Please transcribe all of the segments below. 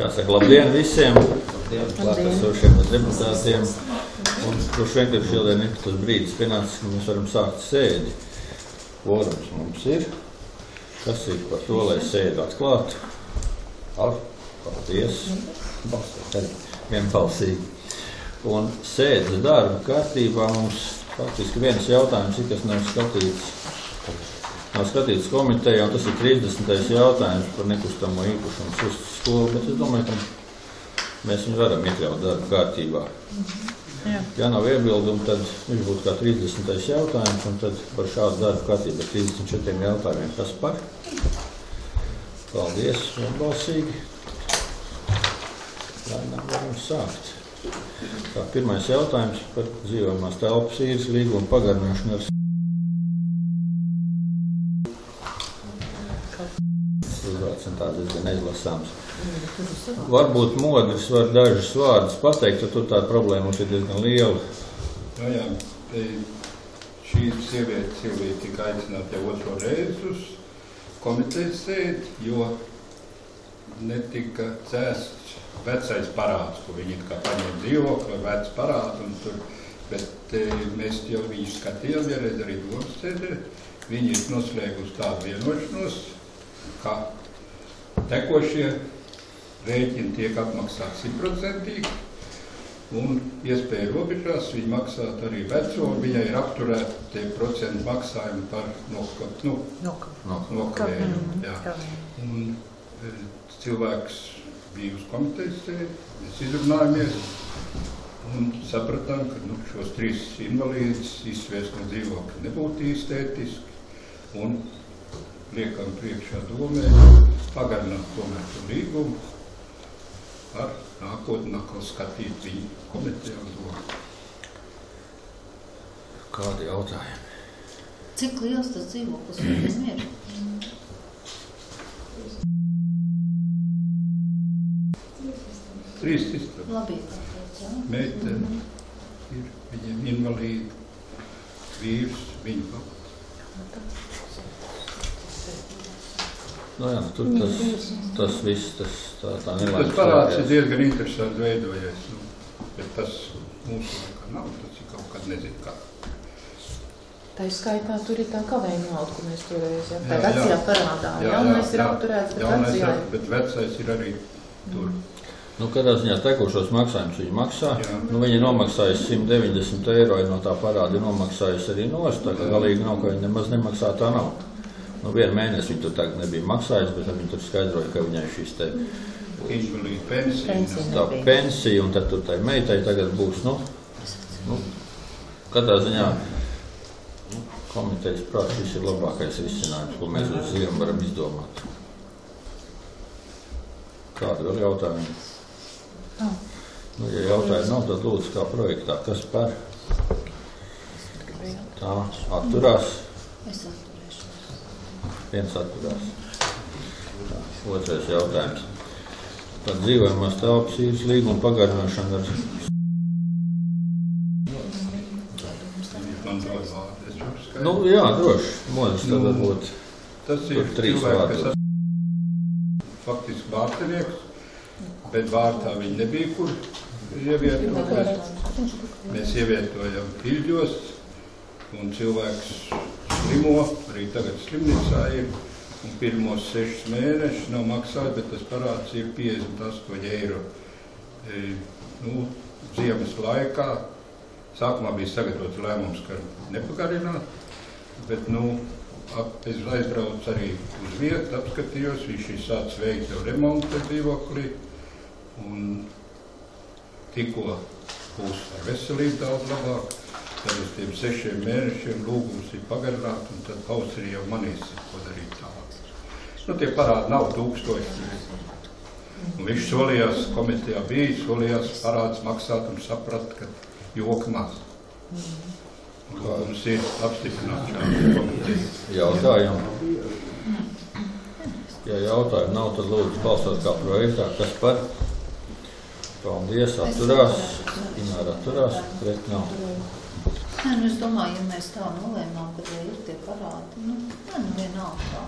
Jāsaka, labdien visiem, klātesošiem deputātiem. Un droši vien, ka šodien ir tas brīdis pienācis, ka mēs varam sākt sēdi. Kvorums mums ir. Kas ir par to, lai sēdi atklātu? Paldies. Vienbalsīgi. Un sēdes darba kārtībā mums faktiski viens jautājums ir, kas nav skatīts komitejā, un tas ir 30. jautājums par nekustamo īpašumu skolu, bet es domāju, ka mēs viņu varam iekļaut darba kārtībā. Ja nav iebildumi, tad viņš būtu kā 30. jautājums, un tad par šādu darba kārtību ar 34 jautājumiem. Kas par? Paldies, vienbalsīgi. Lēnām varam sākt. Tā, pirmais jautājums par dzīvojamās telpas īres līgumu pagarināšanu ar tāds diezgan neizlasāms. Varbūt Modris var dažus vārdus pateikt, jo tur tā problēma mums ir diezgan liela. No jā, šī sieviete tika aicināta jau otro reizi uz komitejas sēdi, jo netika dzēsts vecais parāds, ko viņi kā paņēma dzīvokli ar vecu parādu, un tur, bet mēs jau viņu skatījām vienreiz arī domas sēdē. Viņi ir noslēgusi tādu vienošanos, ka tekošie rēķini tiek apmaksāti 100%, un iespēja robežās viņi maksāt arī veco, viņai ir apturēti tie procentu maksājumi par nokavējumu. Un cilvēks bija uz komitejas sēdi, mēs izrunājamies un sapratām, ka šos 3 invalīdus izsviest no dzīvokļa nebūtu īsti ētiski, un liekam priekšā domē pagarināt tomēr šo līgumu ar nākotnē atkal skatīt viņu komitejā un domu. Kādi jautājumi? Cik liels tas dzīvoklis viņiem ir? 3 istabas. Labi, tāpēc, jā. Meitene ir, viņiem invalīdi, vīrs, viņu papat. Nu jā, tur tas viss, tā nelaimes. Tas parāds ir diezgan interesanti veidojies, bet tas mūsu laikā nav, tas ir kaut kad nezinu kā. Tā izskaitā tur ir tā kavējuma nauda, ko mēs toreiz, tā vecajā parādā. Jaunais ir apturēts, bet vecajā. Bet vecais ir arī tur. Nu, kādā ziņā tekošos maksājumus viņi maksā. Nu, viņi nomaksājas 190 eiro, no tā parāda ir nomaksājas arī nost, tā kā galīgi nav, ka viņi nemaz nemaksā tā nauda. Nu, vienu mēnesi viņi tur tagad nebija maksājis, bet viņi tur skaidroja, ka viņai šis te tā pensija, un tad tur tai meitai tagad būs, kādā ziņā komitejas prāt, šis ir labākais risinājums, ko mēs uz ziemu varam izdomāt. Kādi vēl jautājumi? Nu, ja jautājumi nav, tad lūdzu kā projektā, kas par? Tā, atturās? Es atturēšos. Viens atturās. Tā, otrais jautājums. Par dzīvojamās telpas īres līgumu pagarināšanu ar... Man dod vārdu, es varu skaidrs. Nu, jā, droši. Modis tad varbūt tas ir 3 vārdu. Faktiski vārtinieks, bet vārtā viņi nebija, kur ievietot. Mēs ievietojam Piļģos, un cilvēks slimo, arī tagad slimnīcā ir, un pirmos 6 mēnešus nav maksājis, bet tas parāds ir 58 eiro. Ziemas laikā, sākumā bija sagatavots lēmums, ka nepagarināt, bet, es aizbraucu arī uz vietu, apskatījos, viņš ir sācis veikt jau remontu dzīvoklī, un tikko būs ar veselību daudz labāk, tad uz tiem 6 mēnešiem lūgums ir pagarināt, un tad pavasarī jau manīsim, ko darīt tālāk. Tie parādi nav 1000. Un viņš solījās, komitejā bija, solījās parādus maksāt un saprat, ka joka maz. Mums ir apstiprināts šādi komiteja. Jautājumi? Ja jautājumi nav, tad lūdzu balsot kā projektā. Kas par? Paldies, atturās. Ināra atturās, pret nav. Es domāju, ja mēs tā nolēmām, kad ir tie parādi, vienalga tā.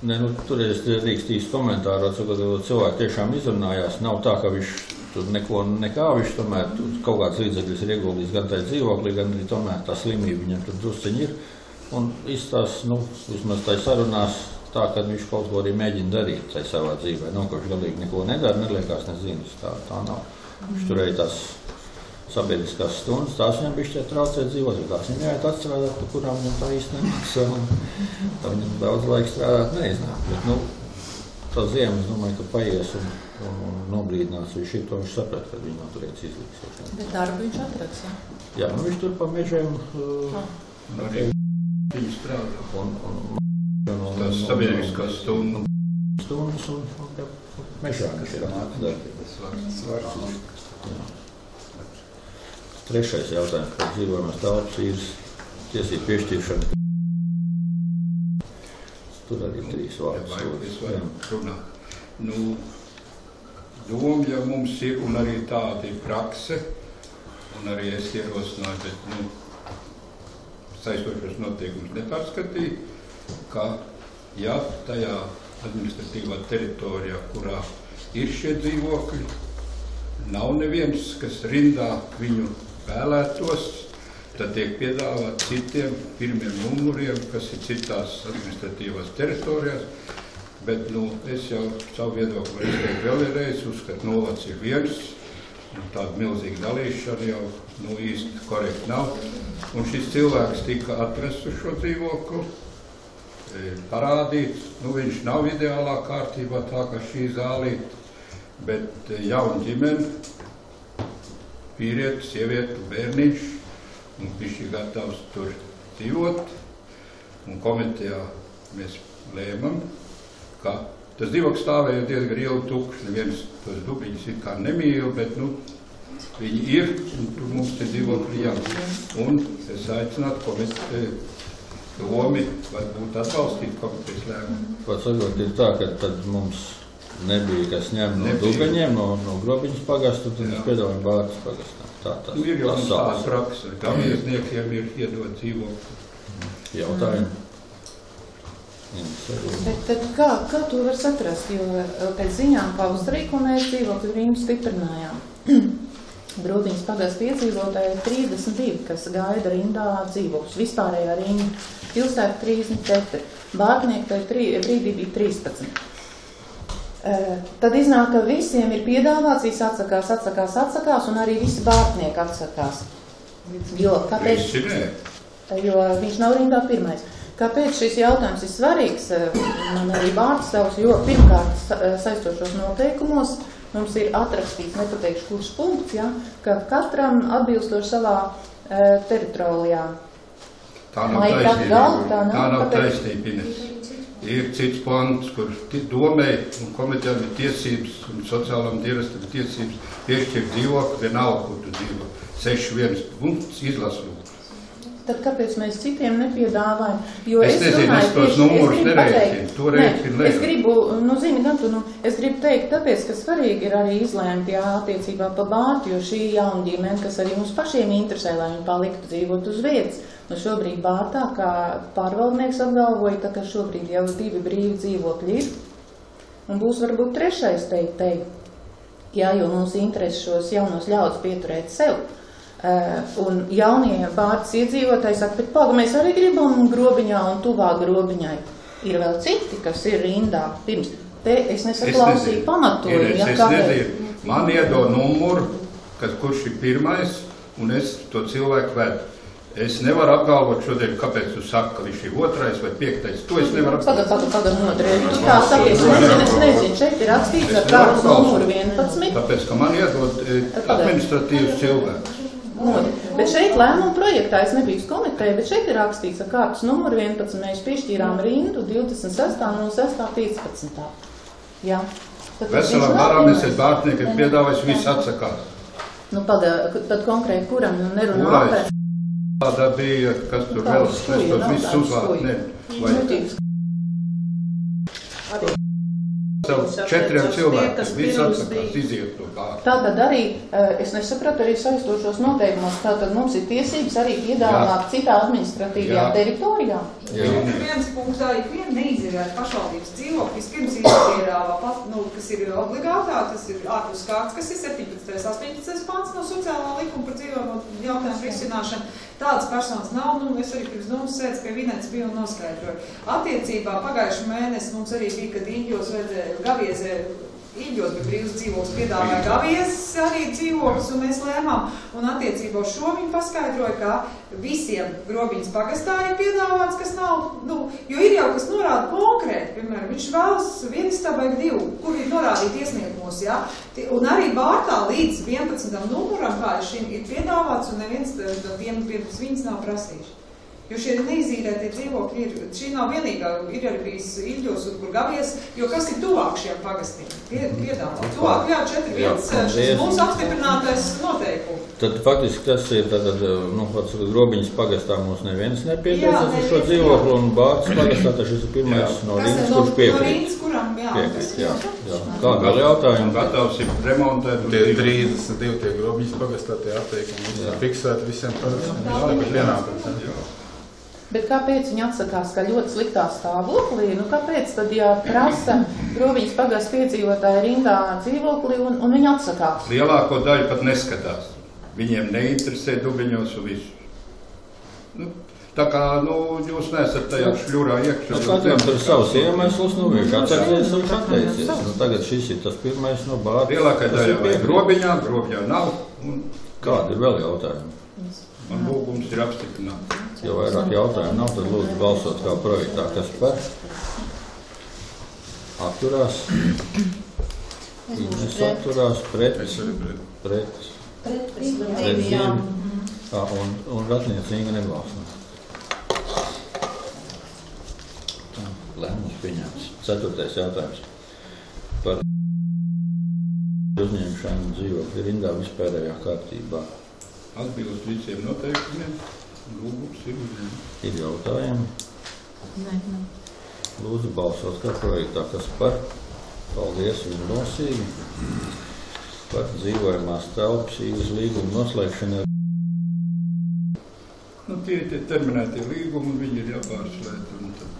Ne, nu, toreiz drīkst īsti komentāru, atsakot, ka cilvēki tiešām izrunājās. Nav tā, ka viņš tur nekā, viņš tomēr kaut kāds līdzekļus ir ieguldījis gan tajā dzīvoklī, gan arī tomēr tā slimība viņam tur drusciņi ir. Un izstās, nu, vismaz tai sarunās tā, ka viņš kaut ko arī mēģina darīt tai savā dzīvē. Nav, ka viņš galīgi neko nedara, neliekās nezinas, tā nav. Viņš turēja tās sabiedriskās stundas, tās viņam bišķi traucē dzīvot, jo tās viņam jāiet atstrādāt, pa kurām viņam tā īsti nemaksā, un tā viņam daudz laika strādāt neiznāk. Bet, nu, tā ziema, es domāju, ka paies un nobrīdinās viņš to, viņš saprat, kad viņi nav turēts izliks. Bet darbu viņš atrads, jā? Jā, nu viņš tur pa mežiem... Arī viņi strādā. Tas sabiedriskās stundas. Stundas un mežā, kas ir darbi. Trešais jautājums par dzīvojamās telpas īres tiesību piešķiršanu. Tur arī 3 vārdus. Es varu runāt. Nu, doma, ja mums ir, un arī tāda ir prakse, un arī es ierosināju, bet, nu, saistošos noteikumus nepārskatīju, ka, ja tajā administratīvā teritorijā, kurā ir šie dzīvokļi, nav neviens, kas rindā viņu vēlētos, tad tiek piedāvāt citiem pirmiem numuriem, kas ir citās administratīvās teritorijās, bet, nu, es jau savu viedokli varu izteikt vēlreiz, uzskatu novads ir viens, un tāda milzīga dalīšana jau, nu, īsti korekti nav, un šis cilvēks tika atrasts uz šo dzīvokli, parādīts, nu, viņš nav ideālā kārtībā tā, kā šī zālīte, bet jauna ģimene, vīrietis, sieviete, bērniņš, un viņš ir gatavs tur dzīvot, un komitejā mēs lēmam, ka tas dzīvoklis stāvēja diezgan ilgi tukšs, neviens tos dubiņus it kā nemīl, bet, nu, viņi ir, un tur mums te dzīvokļi jābūt. Un es aicinātu komiteju domi, varbūt atbalstīt komitejas lēmumu. Pats sakot, ir tā, ka tad mums nebija, kas ņem no dubeņiem, no Grobiņas pagastu, tad mēs piedāvājam Bārtas pagastām. Tā ir jau tāda praksa, kā viesniekiem ir iedot dzīvokli. Jautājumi? Bet tad kā to var saprast, jo pēc ziņām Pavasarīko mēs dzīvokļu rindu stiprinājām. Grobiņas pagastu iedzīvotāji ir 32, kas gaida rindā dzīvokļus, vispārējā rinda, Pilsēta 34, Bārtnieki tajā brīdī bija 13. Tad iznāk, ka visiem ir piedāvāts, visi atsakās, un arī visi Bārtnieki atsakās. Jo, kāpēc? Jo viņš nav rindā pirmais. Kāpēc šis jautājums ir svarīgs? Man arī Bārtas savs, jo pirmkārt saistošos noteikumos mums ir atrakstīts, nepateikšu kurš punkts, ja, ka katram atbilstoši savā teritorijā. Tā nav taisnība, Ines. Ir cits pants, kur domai un komitejām ir tiesības un sociālām dienestam ir tiesības piešķirt dzīvokli, vienalga, kur tu dzīvo. 6.1 punkts izlasu. Tad kāpēc mēs citiem nepiedāvājam? Jo es nezinu, es tos numurus nereikinu, to reikinu es gribu, es gribu teikt, tāpēc, ka svarīgi ir arī izlēmt attiecībā pa Bārtu, jo šī jauna ģimene, kas arī mums pašiem interesē, lai viņi paliktu dzīvot uz vietas. Nu šobrīd Bārtā, kā pārvaldnieks apgalvoja, tā ka šobrīd jau 2 brīvi dzīvokļi ir, un būs varbūt 3. teikt. Jā, jo mums interesi šos jaunos ļaudis pieturēt sev. Un jaunie Bārtas iedzīvotāji saka, bet palga, mēs arī gribam Grobiņā un tuvāk Grobiņai. Ir vēl citi, kas ir rindā pirms. Te es nesaklausīju pamatojumu. Es nezinu, man iedod numuru, kurš ir pirmais, un es to cilvēku vedu. Es nevaru apgalvot šodien, kāpēc tu saki, ka viņš ir 2. vai 5. To es nevaru apgalvot. Pagad, nodrēļ. Tu tā saki, es nezinu, šeit ir rakstīts ar kārtas numuru 11. Tāpēc, ka man iedod administratīvs cilvēks. Bet šeit lēmuma projektā, es nebiju uz komiteju, bet šeit ir rakstīts ar kārtas numuru 11, mēs piešķīrām rindu 26.06.15. Jā. Veselām barām mēs ir Bārtnieki, kad piedāvājis visi atsakās. Nu, tad konkrēti kuram nerunā apēc? Tāda bija, kas tur vēl, es tos visus uzvārdu, ne. 4 cilvēkiem viss atsakās iziet to kārtu. Tātad arī, es nesapratu arī saistošos noteikumos, tātad mums ir tiesības arī piedāvāt citā administratīvajā teritorijā. Viens punktā ikviena neizīrēt pašvaldības dzīvokļi, vispirms izpiedāvā, kas ir obligātā, tas ir ārpus kārtas, kas ir 17. 18. pants no sociālā likuma par dzīvokļu jautājumu risināšanu. Tādas personas nav, es arī pirms domas sēdes pie Vinētas biju un noskaidroju. Attiecībā pagājušu mēnesi mums arī bija, kad Īļos vajadzēja Gaviezē, Īļos bija brīvs dzīvoklis, piedāvāja Gaviezes arī dzīvoklis, un mēs lēmām. Un attiecībā uz šo viņi paskaidroja, ka visiem Grobiņas pagastā ir piedāvāts, kas nav, jo ir jau kas norāda konkrēti, piemēram, viņš vēlas vienistabai 2, kur ir norādīti iesniegumos, ja? Un arī Bārtā līdz 11. numuram, kā šim ir piedāvāts, un neviens no tiem pirms viņas nav prasījuši. Jo šie neizīrētie dzīvokļi ir, šī nav vienīgā, ir arī bijis Īļos un kur Gavies, jo kas ir tuvāk šiem pagastiem? Piedāvāt. Tuvāk, 4-1, šis mūsu apstiprinātais noteikumi. Tad faktiski tas ir, Grobiņas pagastā mums neviens nepiedāvās ar šo dzīvokli, un Bārtas pagastā tas ir pirmais no Rīgas, kurš piekrīt. No Rīgas, kuram, jā. Kā vēl jautājumi? Gatavs ir remontēt. Tie 32 tie Grobiņas pagastā, tie atteikumi, visi fiksēti visiem pagastiem. Bet kāpēc viņi atsakās, ka ļoti sliktā stāvoklī? Kāpēc tad, ja prasa Grobiņas pagasta piedzīvotāja rindā dzīvokli un viņi atsakās? Lielāko daļu pat neskatās. Viņiem neinteresē Dubiņos un visu. Tā kā, jūs neesat tajā šļurā iekšā. Katram tur savs iemesls, viņš atsaksies un atteicies. Tagad šis ir tas pirmais no Bārtas. Lielākai daļā vai Grobiņā nav. Kādi ir vēl jautājumi? Man lūgums ir apstiprināts. Ja vairāk jautājumu nav, tad lūdzu balsot kā projektā, kas par atturās, Ines atturās, pret 2, un Ratniece Inga nebalso. Lēmums pieņemts. 4. jautājums par uzņemšanu dzīvokļu rindā vispārējā kārtībā. Atbilst visiem noteikumiem, lūgums ir. Ir jautājumi? Nē. Lūdzu balsot kā projektā, kas par. Paldies vienbalsīgi. Par dzīvojamās telpas īres līguma noslēgšanu. Tie ir terminētie līgumi, un viņi ir jāpārslēgt, un tad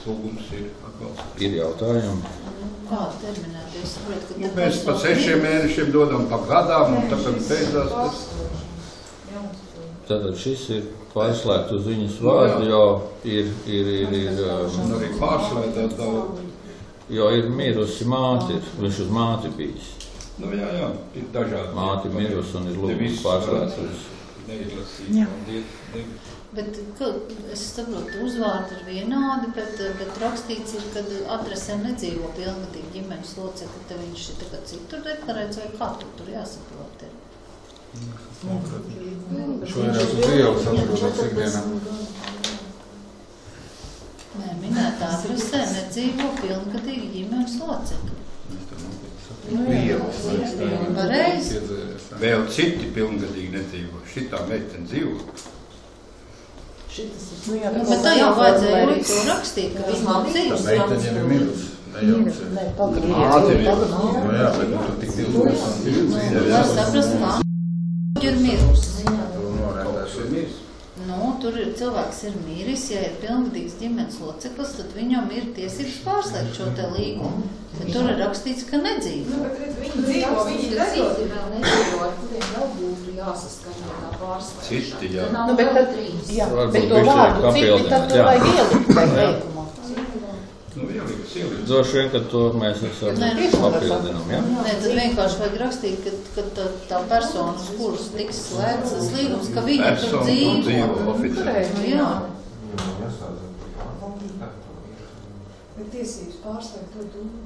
lūgums ir atbalsts. Ir jautājumi? Kāda terminēta? Es saprotu, ka Mēs pa 6 mēnešiem dodam pa gadām, un tāpēc beidzās tas. Tātad šis ir pārslēgt uz viņas vārdu, jo ir arī pārslēgt daudz. Jo ir mirusi māte, viņš uz māti bijis. Jā, ir dažādi. Māte mirusi un ir lūgums pārslēgt uz. Bet es saprotu, uzvārdi ir vienādi, bet rakstīts ir, kad adresē nedzīvo pilngadīgi ģimenes locekļi, tad viņš ir tagad citur deklarēts, vai kā tur jāsaprot ir? Šoreiz uz ielas atrodas ikdienā. Nē, minētā adresē nedzīvo pilngadīgi ģimenes locekļi. Pareizi. Vēl citi pilngadīgi nedzīvo. Šitā meitene dzīvo. Bet tā jau vajadzēja arī to rakstīt, ka viņi nav dzīvos. Tā meitene jau ir mirusi. Jā, bet tur tik 2000. Var saprast, kā ir mirusi. Norēdās. Tur ir cilvēks ir mīris, ja ir pilngadīgs ģimenes loceklis, tad viņam ir tiesības pārslēgt šo te līgumu. Bet tur ir rakstīts, ka nedzīvo. Bet viņi dzīvo, viņi nedod. Vēl nedzīvo, ar kuriem vēl būtu jāsaskaņo tā pārslēgšana. Citi, jā. Bet to vārdu citi tad tur vajag ielikt vai teikumā. Ielikt. Droši vien, ka to mēs esam papildinām, jā? Nē, tad vienkārši vajag rakstīt, ka tā persona, uz kuras tiks slēgts tas līgums, ka viņa tur dzīvo. Oficiāli. Jā. Bet tiesības pārslēgt to domu.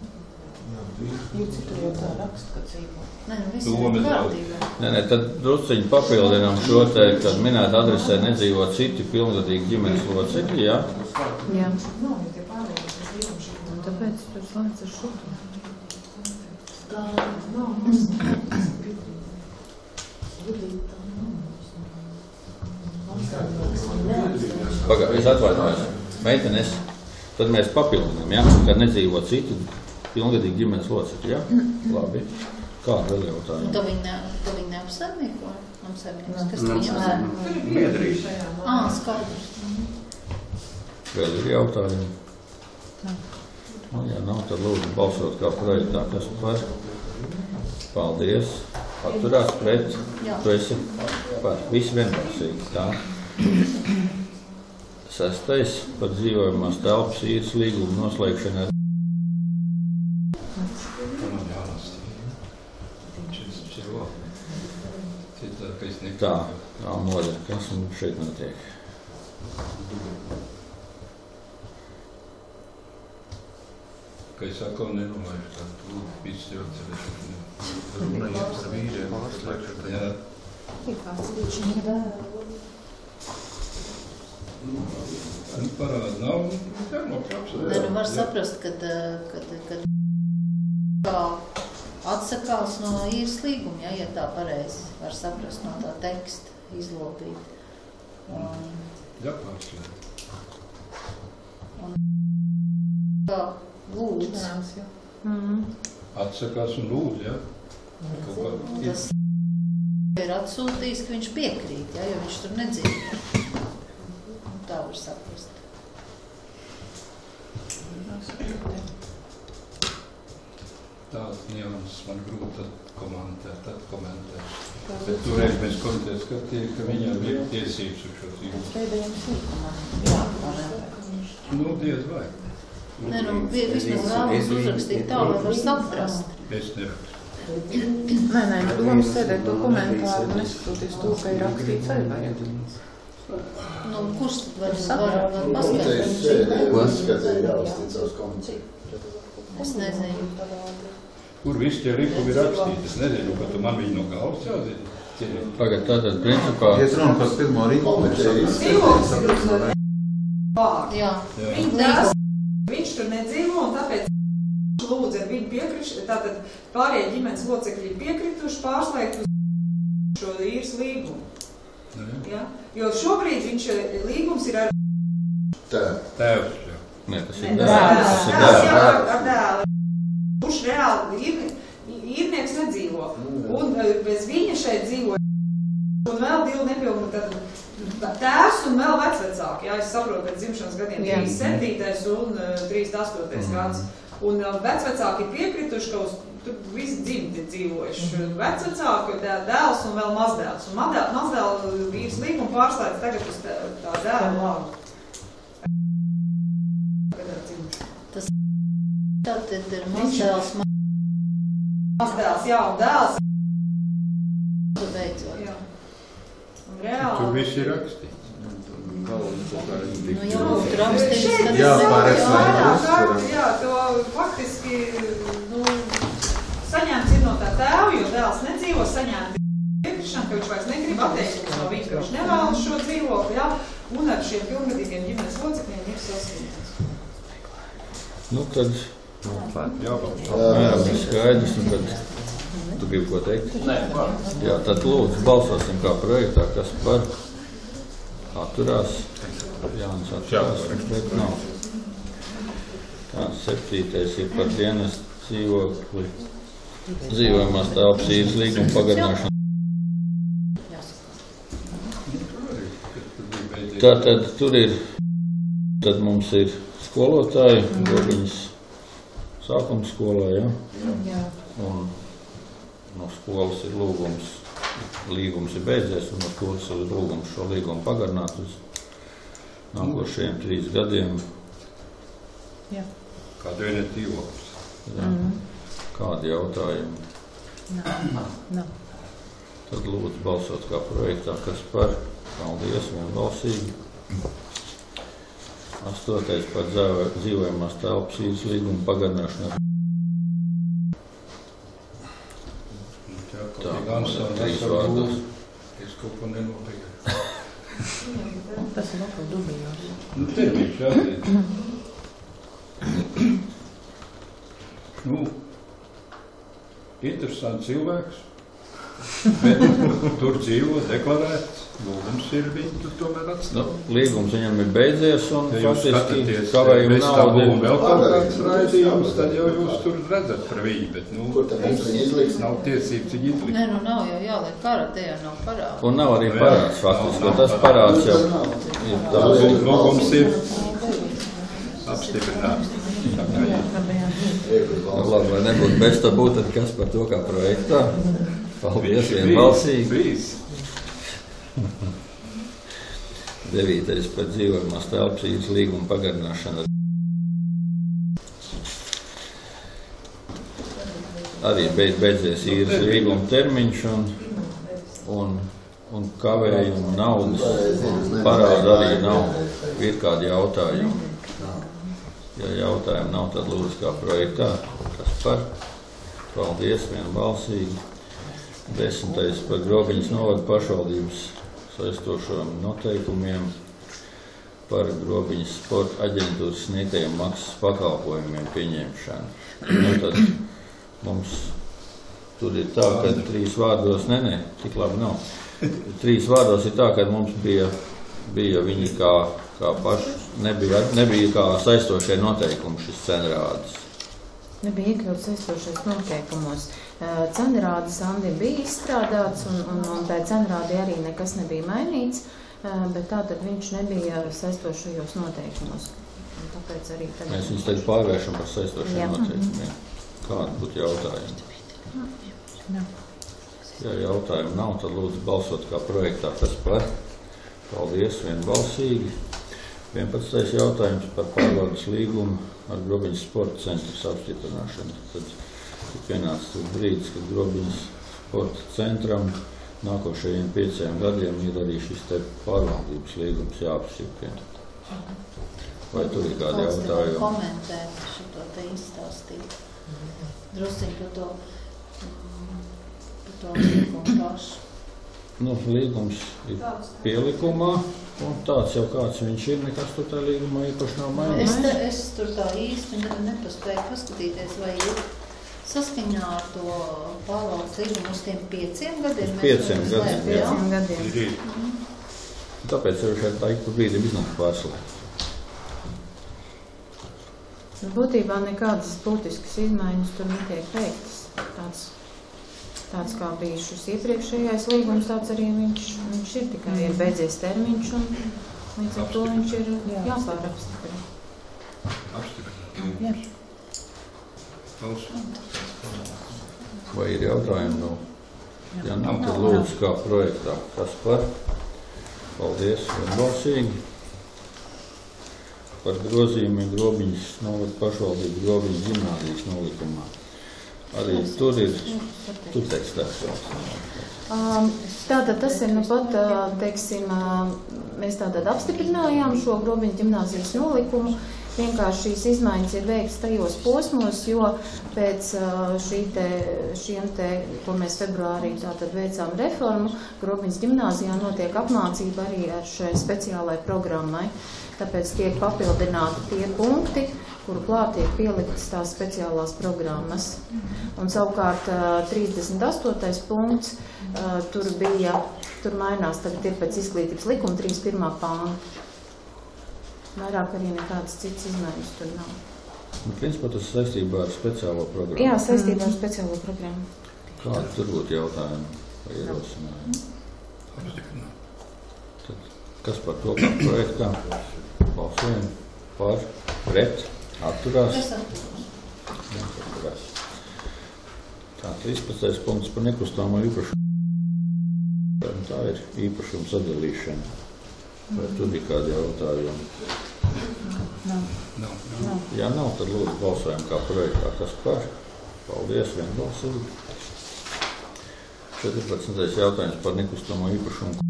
Jūs citur jau tā raksta, ka dzīvo. Nē, viss ir kārtībā. Nē, tad drusciņi papildinām šo te, kad minēt adresē nedzīvo citi pilngadīgi ģimenes locekļi, jā? Jā. Nav, ja tie pārējās līgums šeit. Tāpēc tur slēdz ar šo. Pagā, es atvainojos. Meitenes, Tad mēs papildinām, ja? Kad nedzīvo citu pilngadīgi ģimenes locekļi, ja? Labi. Kāda vēl jautājuma? To viņi neapsaimnieko? Kas to viņam apsaimnieko? Skaidrs. Vēl ir jautājumi? Ja nav, tad lūdzu balsot kā projektā, kas par. Paldies. Atturās pret. Tu esi par. Visi vienbalsīgi. Tā. 6. par dzīvojamās telpas īres līgumu noslēgšanu ar. Tā, Amore, kas mums šeit notiek? Ka es atkal nenolaišu tā, tu viss jau cerēšu. Runājot par vīriem, slēgšanu. Jā. Parāda nav, Var saprast, kad kā atsakās no īres līguma, ja tā pareizi var saprast no tā teksta izlobīt. Jāpārslēd. Kā lūdz. Atsakās un lūdz, ja? Tas ir atsūtījis, ka viņš piekrīt, ja, jo viņš tur nedzīvo. Tā var saprast. Tādas nianses man grūti komentēt. Bet toreiz mēs komentējam skatīju, ka viņam ir tiesības uz šo dzīvi. Nu, diez vai. Nē, vismaz vēlos uzrakstīt tā, lai var saprast. Es nerakstu. Nē, domas sēdēt to komentāru un nesatoties to, ka ir rakstīts arī vajag. Nu, kurš tad var paskaidrot? Es nezinu. Kur viss tie likumi ir rakstīti? Es nezinu, ka tu man viņu no galvas jāzina. Pagad, tātad, principā... Iet runa par pirmo rīkumu. Jā. Viņš tur nedzīvo, un tāpēc lūdz ar viņu piekrišanu, tātad pārējie ģimenes locekļi piekrituši pārslēgt uz šo īres līgumu. Ja? Jo šobrīd viņš līgums ir ar Tēvs, jā. Nē, tas ir dēls. Ar dēlu. Kurš reāli īrnieks nedzīvo. Un bez viņa šeit dzīvo. Un vēl divi nepilni, tad tēvs un vēl vecvecāki. Jā, es saprotu, pēc dzimšanas gadiem 37. un 38. gads. Un vecvecāki ir piekrituši, ka uz tur visi dzimti dzīvojuši. Vecvecāki, dēls un vēl mazdēls. Un mazdēla vīrs līgumu pārslēdz tagad uz tā dēla labu. Tas tātad ir mazdēls. Mazdēls, jā, un dēls. Beidzot. Jā. Un reāli. Tur viss ir rakstīts. Nu jā, tur rakstīts, ka Jā, pārēc Jā, to faktiski, saņēmts ir no tā tēva, jo dēls nedzīvo, saņēmts piekrišana, ka viņš vairs negrib atteikties no viņa, ka viņš nevēlas šo dzīvokli, jā, un ar šiem pilngadīgiem ģimenes locekļiem ir sasniegts. Nu, tad... Jā, mēs skaidrs, un tad... Tu gribi ko teikt? Nē, Jā, tad lūdzu balsosim kā projektā, kas par atturās. Jānis atturās, bet nav. Tā, 7. ir par dienas dzīvokli. Dzīvojamās telpas īres līguma pagarināšanu. Tātad tur ir, tad mums ir skolotāji, Gobiņas sākuma skolā, ja? Jā. Un no skolas ir līgums ir beidzies, un no skolas ir lūgums šo līgumu pagarināt uz nākošajiem 3 gadiem. Jā. Kādu ir dzīvoklis? Kādi jautājumi? Nav. Tad lūdzu balsot kā projektā, kas par. Paldies, vienbalsīgi. 8. par dzīvojamās telpas īres līgumu pagarināšanu. Tā, mums ir 3 vārdos. Es kaut ko nenopīju. Tas ir atkal dubījās. Nu, te viņš jāteic. Interesants cilvēks, bet tur dzīvo deklarēts. lūgums ir viņu tur tomēr atstāt. Līgums viņam ir beidzies un Ja jūs faktiski skatāties kavējuma bez tabu un nauda. vēl kaut kāds raidījums, tad jau jūs tur redzat par viņu, bet, Kur tad mums viņi izliks? nav tiesības viņu izlikt. Nē, nu nav jau jāliek ārā, te jau nav parāda. Un nav arī parāds faktiski, jo tas parāds jau ir daudz. Lūgums ir apstiprināts. Labi, vai nebūtu bez tabū, tad kas par to kā projektā? Paldies, vienbalsīgi. Brīz. 9. par dzīvojamās telpas īres līguma pagarināšanu. Arī beidzies īres līguma termiņš un kavējumu naudas parāda arī nav. Ir kādi jautājumi. Ja jautājumu nav, tad lūdzu kā projektā. Kas par? Paldies, vienbalsīgi. 10. par Grobiņas novada pašvaldības saistošiem noteikumiem par Grobiņas sporta aģentūras sniegtajiem maksas pakalpojumiem pieņemšanu. Nu, tad mums tur ir tā, ka 3 vārdos, tik labi nav. 3 vārdos ir tā, ka mums bija viņi kā paši, nebija kā saistošie noteikumi šis cenrādes. Nebija iekļauts saistošais noteikumos. Cenrādes Andi bija izstrādāts un tā cenrādē arī nekas nebija mainīts, bet tātad viņš nebija saistošajos noteikumos. Tāpēc arī tagad... Mēs viņus tagad pārvēršam par saistošiem noteikumiem. Kādi būtu jautājumi? Ja jautājumu nav, tad lūdzu balsot kā projektā. Kas par? Paldies, vienbalsīgi. 11. jautājums par pārvaldes līgumu ar Grobiņas sporta centras apstiprināšanu. Tad pienāca brīdis, kad Grobiņas sporta centram nākošajiem 5 gadiem ir arī šis te pārvaldības līgums jāapstiprina. Vai tur ir kādi jautājumi? Komentēt šito te izstāstīt. Drusciņ par to līgumu pašu. Nu, līgums ir pielikumā, un tāds jau kāds viņš ir, nekas tur tā līgumā īpaši nav mainīts. Es tur tā īsti nepaspēju paskatīties, vai ir saskaņā ar to pārvaldes līgumu uz tiem 5 gadiem. 5 gadiem, jā. 5 gadiem. Tāpēc jau šeit tā ik pa brīdim iznāk pārslēgt. Būtībā nekādas būtiskas izmaiņas tur netiek veiktas. Tāds kā bija šis iepriekšējais līgums, tāds arī viņš ir, tikai ir beidzies termiņš un līdz ar to viņš ir jāpārapstiprina. Apstiprināt. Vai ir jautājumi? Nu, ja nav, tad lūdzu kā projektā. Kas par? Paldies, vienbalsīgi. Par grozījumiem Grobiņas novada pašvaldību Grobiņas ģimnāzijas nolikumā. Arī tur ir tekstēts. Tātad tas ir nu pat, teiksim, mēs tātad apstiprinājām šo Grobiņas ģimnāzijas nolikumu. Vienkārši šīs izmaiņas ir veikts tajos posmos, jo pēc šiem te, ko mēs februārī tātad veicām reformu, Grobiņas ģimnāzijā notiek apmācība arī ar šai speciālai programmai. Tāpēc tiek papildināti tie punkti, kuru klāt tiek pieliktas tās speciālās programmas. Un savukārt 38. punkts, tur mainās, tagad ir pēc izglītības likuma 31. pānta. Vairāk arī nekādas citas izmaiņas tur nav. Nu, principā tas saistībā ar speciālo programmu. Jā, saistībā ar speciālo programmu. Kādi tur būtu jautājumi vai ierosinājumi? Apstiprināt. Tad kas par to kā projektā? Balsojam par, pret, atturās. Es atturās. Tā, 13. punkts par nekustamo īpašumu. Tā ir īpašuma sadalīšana. Vai tur ir kādi jautājumi? Nav. Ja nav, tad lūdzu balsojam kā projektā. Kas par? Paldies, vienbalsīgi. 14. jautājums par nekustamo īpašumu.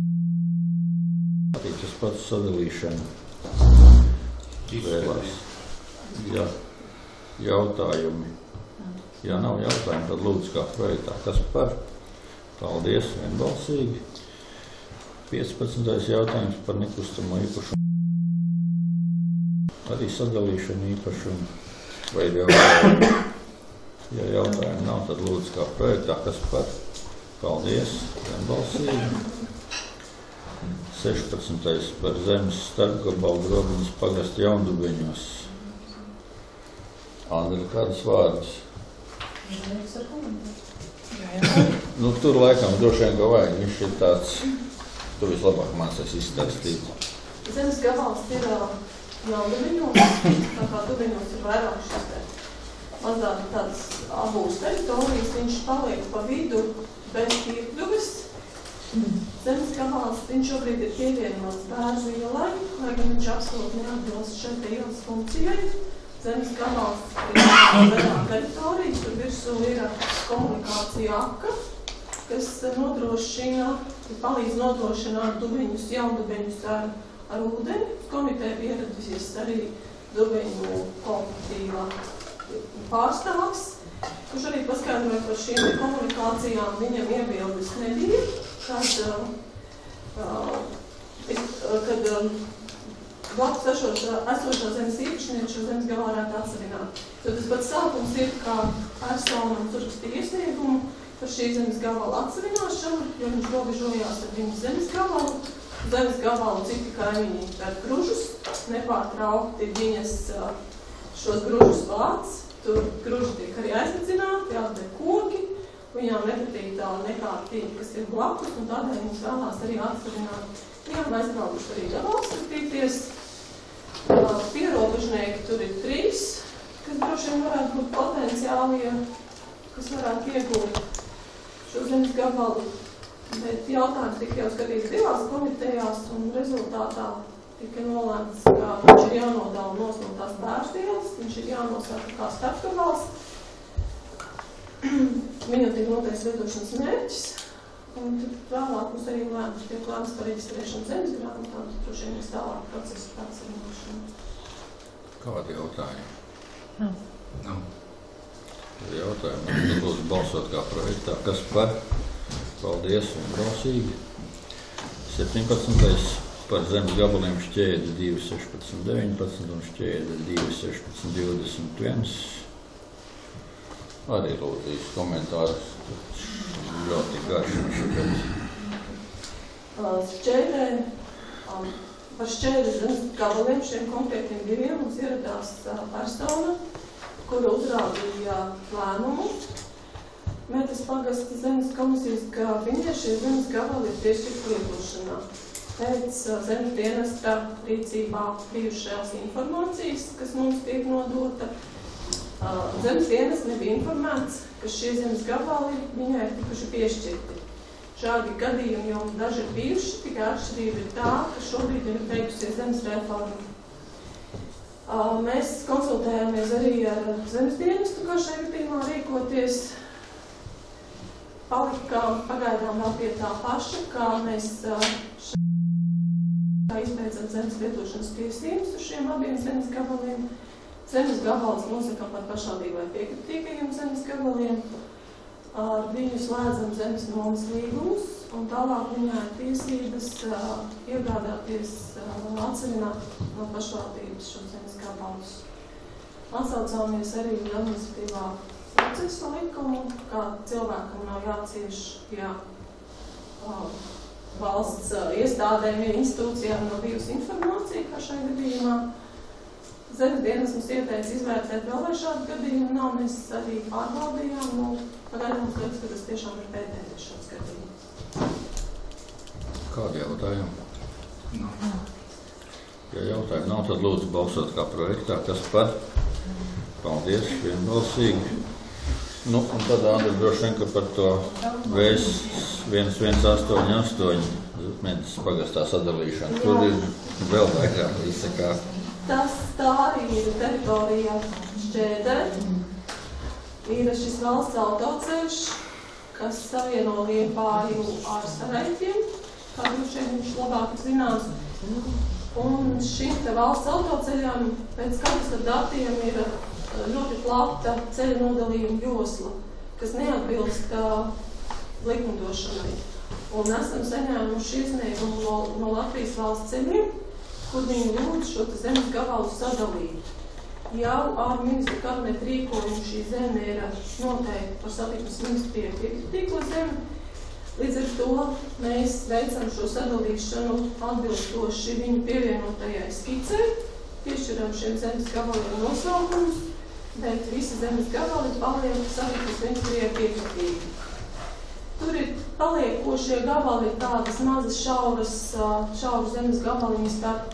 Arī tas pats sadalīšana. Vēlās. Ja jautājumi. Ja nav jautājumi, tad lūdzu kā projektā. Kas par? Paldies, vienbalsīgi. 15. jautājums par nekustamo īpašumu. Arī sadalīšana īpašumu. Vai ir jautājumi? Ja jautājumi nav, tad lūdzu kā projektā. Kas par? Paldies, vienbalsīgi. 16. par zemes starpgabalu Grobiņas pagasta Jaundubeņos. Andri, kādas vārdas? Nu, tur laikam droši vien, ka vajag. Viņš ir tāds, tu vislabāk mācies izstāstīt. Zemes gabals ir Jaundubeņos, tā kā Dubeņos ir vairāk šis te mazāk tāds abūs teritorijas, viņš paliek pa vidu bez piekļuves. Zemes gabals, viņš šobrīd ir pievienots Bērzu ielai, lai gan viņš absolūti neatbilst šeit ielas funkcijai. Zemes gabals ir vairāk teritorijas, tur virsū ir komunikācija apka, kas palīdz nodrošināt Dubeņus, Jaundubeņus ar ūdeni. Komiteja pieradusies arī Dubeņu kooperatīvā pārstāvs, kurš arī paskaidroja par šīm komunikācijām. Viņam iebildes nebija, kad blakus esošā zemes īpašnieks šo zemes gabalu varētu atsavināt. Tad tas pats sākums ir, kā personam uzrakstīja iesniegumu par šī zemes gabalu atsavināšanu, jo viņš robežojās ar viņu zemes gabalu. Zemes gabalu citi kaimiņi pēc gružus, nepārtraukti viņas šos gružus vāc, tur gruži tiek arī aizdedzināti, jāatdeg koki, viņām nepatīk tā nekārtība, kas ir blakus, un tādēļ viņas vēlās arī atsavināt. Viņām aizbraukuši arī gabals skatīties. Pierobežnieki tur ir 3, kas droši vien varētu būt potenciāli, kas varētu iegūt šo zemes gabalu. Bet jautājums tika jau skatīts 2 komitejās, un rezultātā tika nolēmts, ka viņš ir jānodala no tās Bērsdielas, viņš ir jānosaka kā starpgabals. Viņam tika noteikts lietošanas mērķis, un tad vēlāk mums arī tiek lēmts par reģistrēšanu zemes grāmatām, tad droši vien mēs tālāk procesu pārsarinošanu. Kādi jautājumi? Nav. Jautājumi. Tad lūdzu balsot kā projektā. Kas par? Paldies un drausīgi. 17. par zemes gabaliem šķēdi 2.16.19 un šķēdi 2.16.21. Arī lūdzu komentārus. Ļoti garš. Par šķēdi zemes gabaliem šiem konkrētiem 2 mums ieradās persona, kura uzrādīja lēmumu. Metas pagasta zemes komisijas, ka viņa šie zemes gabali ir tieši lietošanā. Pēc zemes dienesta rīcībā bijušajās informācijas, kas mums tiek nodota, zemes dienests nebija informēts, ka šie zemes gabali viņai ir tikuši piešķirti. Šādi gadījumi jau daži ir bijuši, tikai atšķirība ir tā, ka šobrīd ir beigusies zemes reforma. Mēs konsultējāmies arī ar zemes dienestu, kā šajā gadījumā rīkoties. Palikām pagaidām vēl pie tā paša, kā mēs izbeidzam zemes lietošanas tiesības uz šiem abiem zemes gabaliem. Zemes gabals nosakām par pašvaldībai piekritīgajiem zemes gabaliem. Ar viņu slēdzam zemes nomas līgumus, un tālāk viņai tiesības iegādāties atsavināt no pašvaldības šo zemes gabalus. Atsaucāmies arī uz administratīvā procesa likumu, kā cilvēkam nav jācieš, ja valsts iestādēm, ja institūcijām nav bijusi informācija, kā šajā gadījumā. Zemes dienas mums ieteica izvērtēt vēl, vai šādu gadījumu nav. Mēs arī pārbaudījām, pagaidām mums liekas, ka tas tiešām ir pēdējais šāds gadījums. Kādi jautājumi? Nav. Ja jautājumi nav, tad lūdzu balsot kā projektā. Kas par? Paldies, vienbalsīgi. Nu, un tad Andri droši vien, ka par to VS 1188 Metas pagastā sadalīšanu. Tur ir vēl vairāk izsakā. Tā arī ir teritorija šķēdē. Ir šis valsts autoceļš, kas savieno Liepāju ar Saraiķiem, kā viņš labāk zināms. Un šim te valsts autoceļam pēc kadastra datiem ir ļoti plata ceļa nodalījuma josla, kas neatbilst likumdošanai. Un esam saņēmuši iesniegumu no Latvijas valsts ceļiem, kur viņi lūdz šo zemes gabalu sadalīt. Jau ar ministru kabinetu rīkojumu šī zeme ir noteikti par satiksmes ministru piekritīgo zemi. Līdz ar to mēs veicam šo sadalīšanu atbilstoši viņu pievienotajai skicei, piešķiram šiem zemes gabaliem nosaukumus, bet visi zemes gabali paliek saliktas viens prie piekritīgi. Tur ir paliekošie gabali tādas mazas šauras zemes gabaliņas starp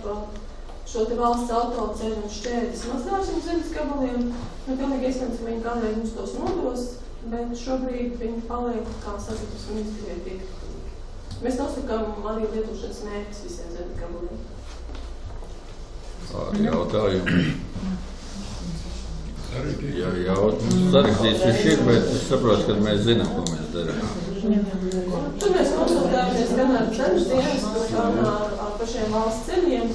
šo te valsts autoceļu un šķēdes mazdārziņu zemes gabaliem. Pilnīgi iespējams, ka viņi kādreiz mums tos nodos, bet šobrīd viņi paliek kā saliktas viens prie piekritīgi. Mēs nosakām arī lietošanas mērķis visiem zemes gabaliem. Jautājumi. Jā, sarežģīts viņš ir, bet es saprotu, ka mēs zinām, ko mēs darām. Tur mēs konsultējamies gan ar zemes dienestu, gan ar pašiem valsts ceļiem.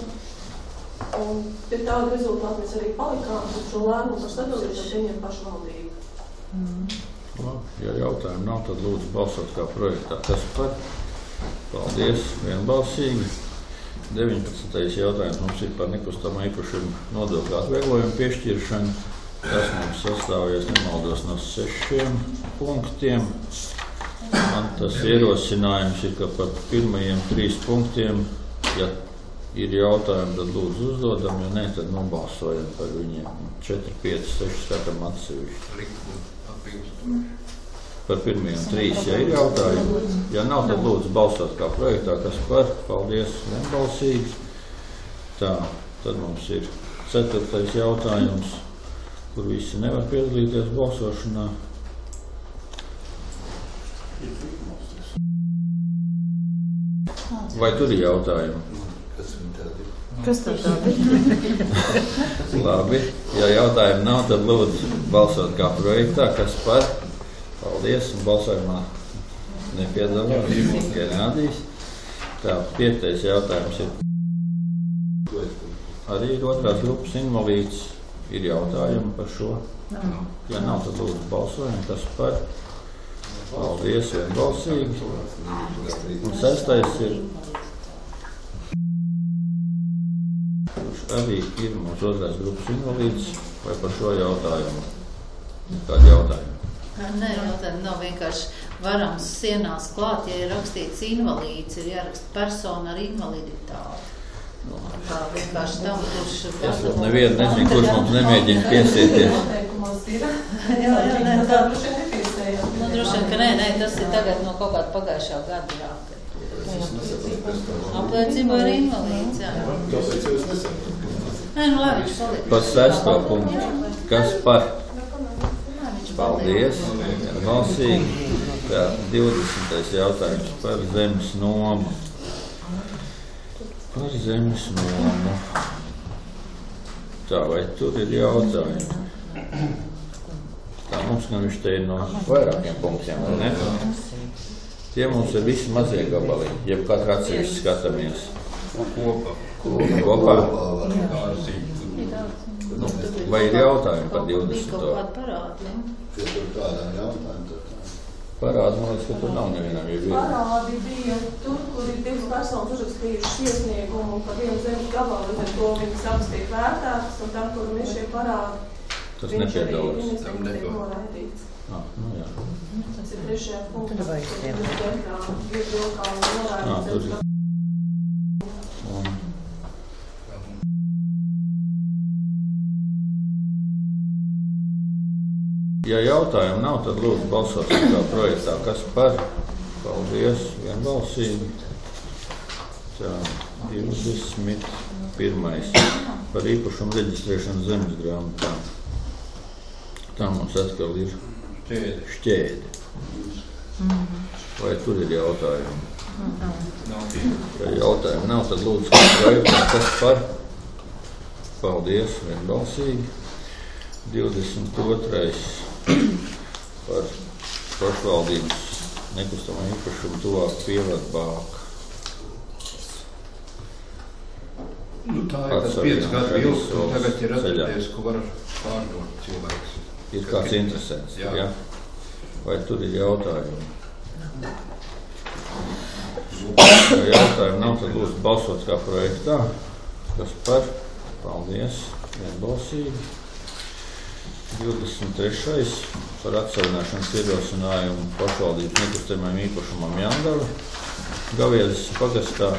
Un pie tāda rezultāta mēs arī palikām, un šo lēmumu par sadalīšanu pieņem pašvaldību. Ja jautājumi nav, tad lūdzu balsot kā projektā. Kas par? Paldies, vienbalsīgi. 19. jautājums mums ir par nekustamā īpašuma nodokļu atvieglojumu piešķiršanu. Tas mums sastāvies, nemaldos, no 6 punktiem. Man tas ierosinājums ir, ka par pirmajiem 3 punktiem, ja ir jautājumi, tad lūdzu uzdodam, ja nē, tad nobalsojam par viņiem. 4, 5, 6 skatam atsevišķi. Par pirmajiem 3, ja ir jautājumi. Ja nav, tad lūdzu balsot kā projektā, kas par. Paldies, vienbalsīgi. Tā, tad mums ir 4. jautājums, kur visi nevar piedalīties balsošanā. Vai tur ir jautājumi? Kas tad tādi? Labi, ja jautājumi nav, tad lūdzu balsot kā projektā, kas par. Paldies, un balsojumā nepiedalās, tikai rādīs. Tā, 5. jautājums ir. Arī ir 2. grupas invalīds. Ir jautājumi par šo? Ja nav, tad lūdzu balsojam, kas par. Paldies, vienbalsīgi. Un 6. ir. Kurš arī ir mūsu 2. grupas invalīds, vai par šo jautājumu? Kādi jautājumi? Nē, jautājumi nav vienkārši varams sienās klāt, ja ir rakstīts invalīds, ir jāraksta persona ar invaliditāti. Tā vienkārši tam, kurš... Es nevienu nezinu, kurš mums nemēģina piesieties. Jā, nē, tā... Nu, droši vien, ka nē, tas ir tagad no kaut kāda pagājušā gada jāpēc. Apliecībā ar invalīds, jā. Nē, nu, lai viņš paliek. Par 6. punktu. Kas par? Paldies, vienbalsīgi. Tā, 20. jautājums par zemes nomu. Par zemes nomu. Tā, vai tur ir jautājumi? Tā, mums gan viņš te ir no vairākiem punktiem, vai ne? Tie mums ir visi mazie gabaliņi, jeb katru atsevišķi skatāmies. Kopā. Nu, vai ir jautājumi par 20? Bija kaut kāda parāda, ja? Parādi, man liekas, ka tur nav nevienam, ja bija. Parādi bija tur, kur ir 2 personas uzrakstījušas iesniegumu par vienu zemes gabalu, līdz ar to viņas abas tiek vērtētas, un tam, kur ir šie parādi, Tas nepiedalās. Viņš arī tiek noraidīts. Nu jā. Tas ir 3. punktā, kur ir viedokā un noraidīts. Ja jautājumi nav, tad lūdzu balsot kā projektā. Kas par? Paldies, vienbalsīgi. Tā, 21. Par īpašumu reģistrēšanu zemes grāmatā. Tā mums atkal ir šķēdi. Vai tur ir jautājumi? Ja jautājumi nav, tad lūdzu kā projektā. Kas par? Paldies, vienbalsīgi. 22. par pašvaldības nekustamā īpašumu tuvāk Pievardbāka. Nu, tā ir tas 5 gadu ilgs, un tagad ir atradies, ko var pārdot cilvēks. Ir kāds interesants, ja? Vai tur ir jautājumi? Ja jautājumi nav, tad lūdzu balsot kā projektā. Kas par? Paldies, vienbalsīgi. 23. par atsavināšanas ierosinājumu pašvaldības nekustamajam īpašumam Jāndava. Gaviezes pagastā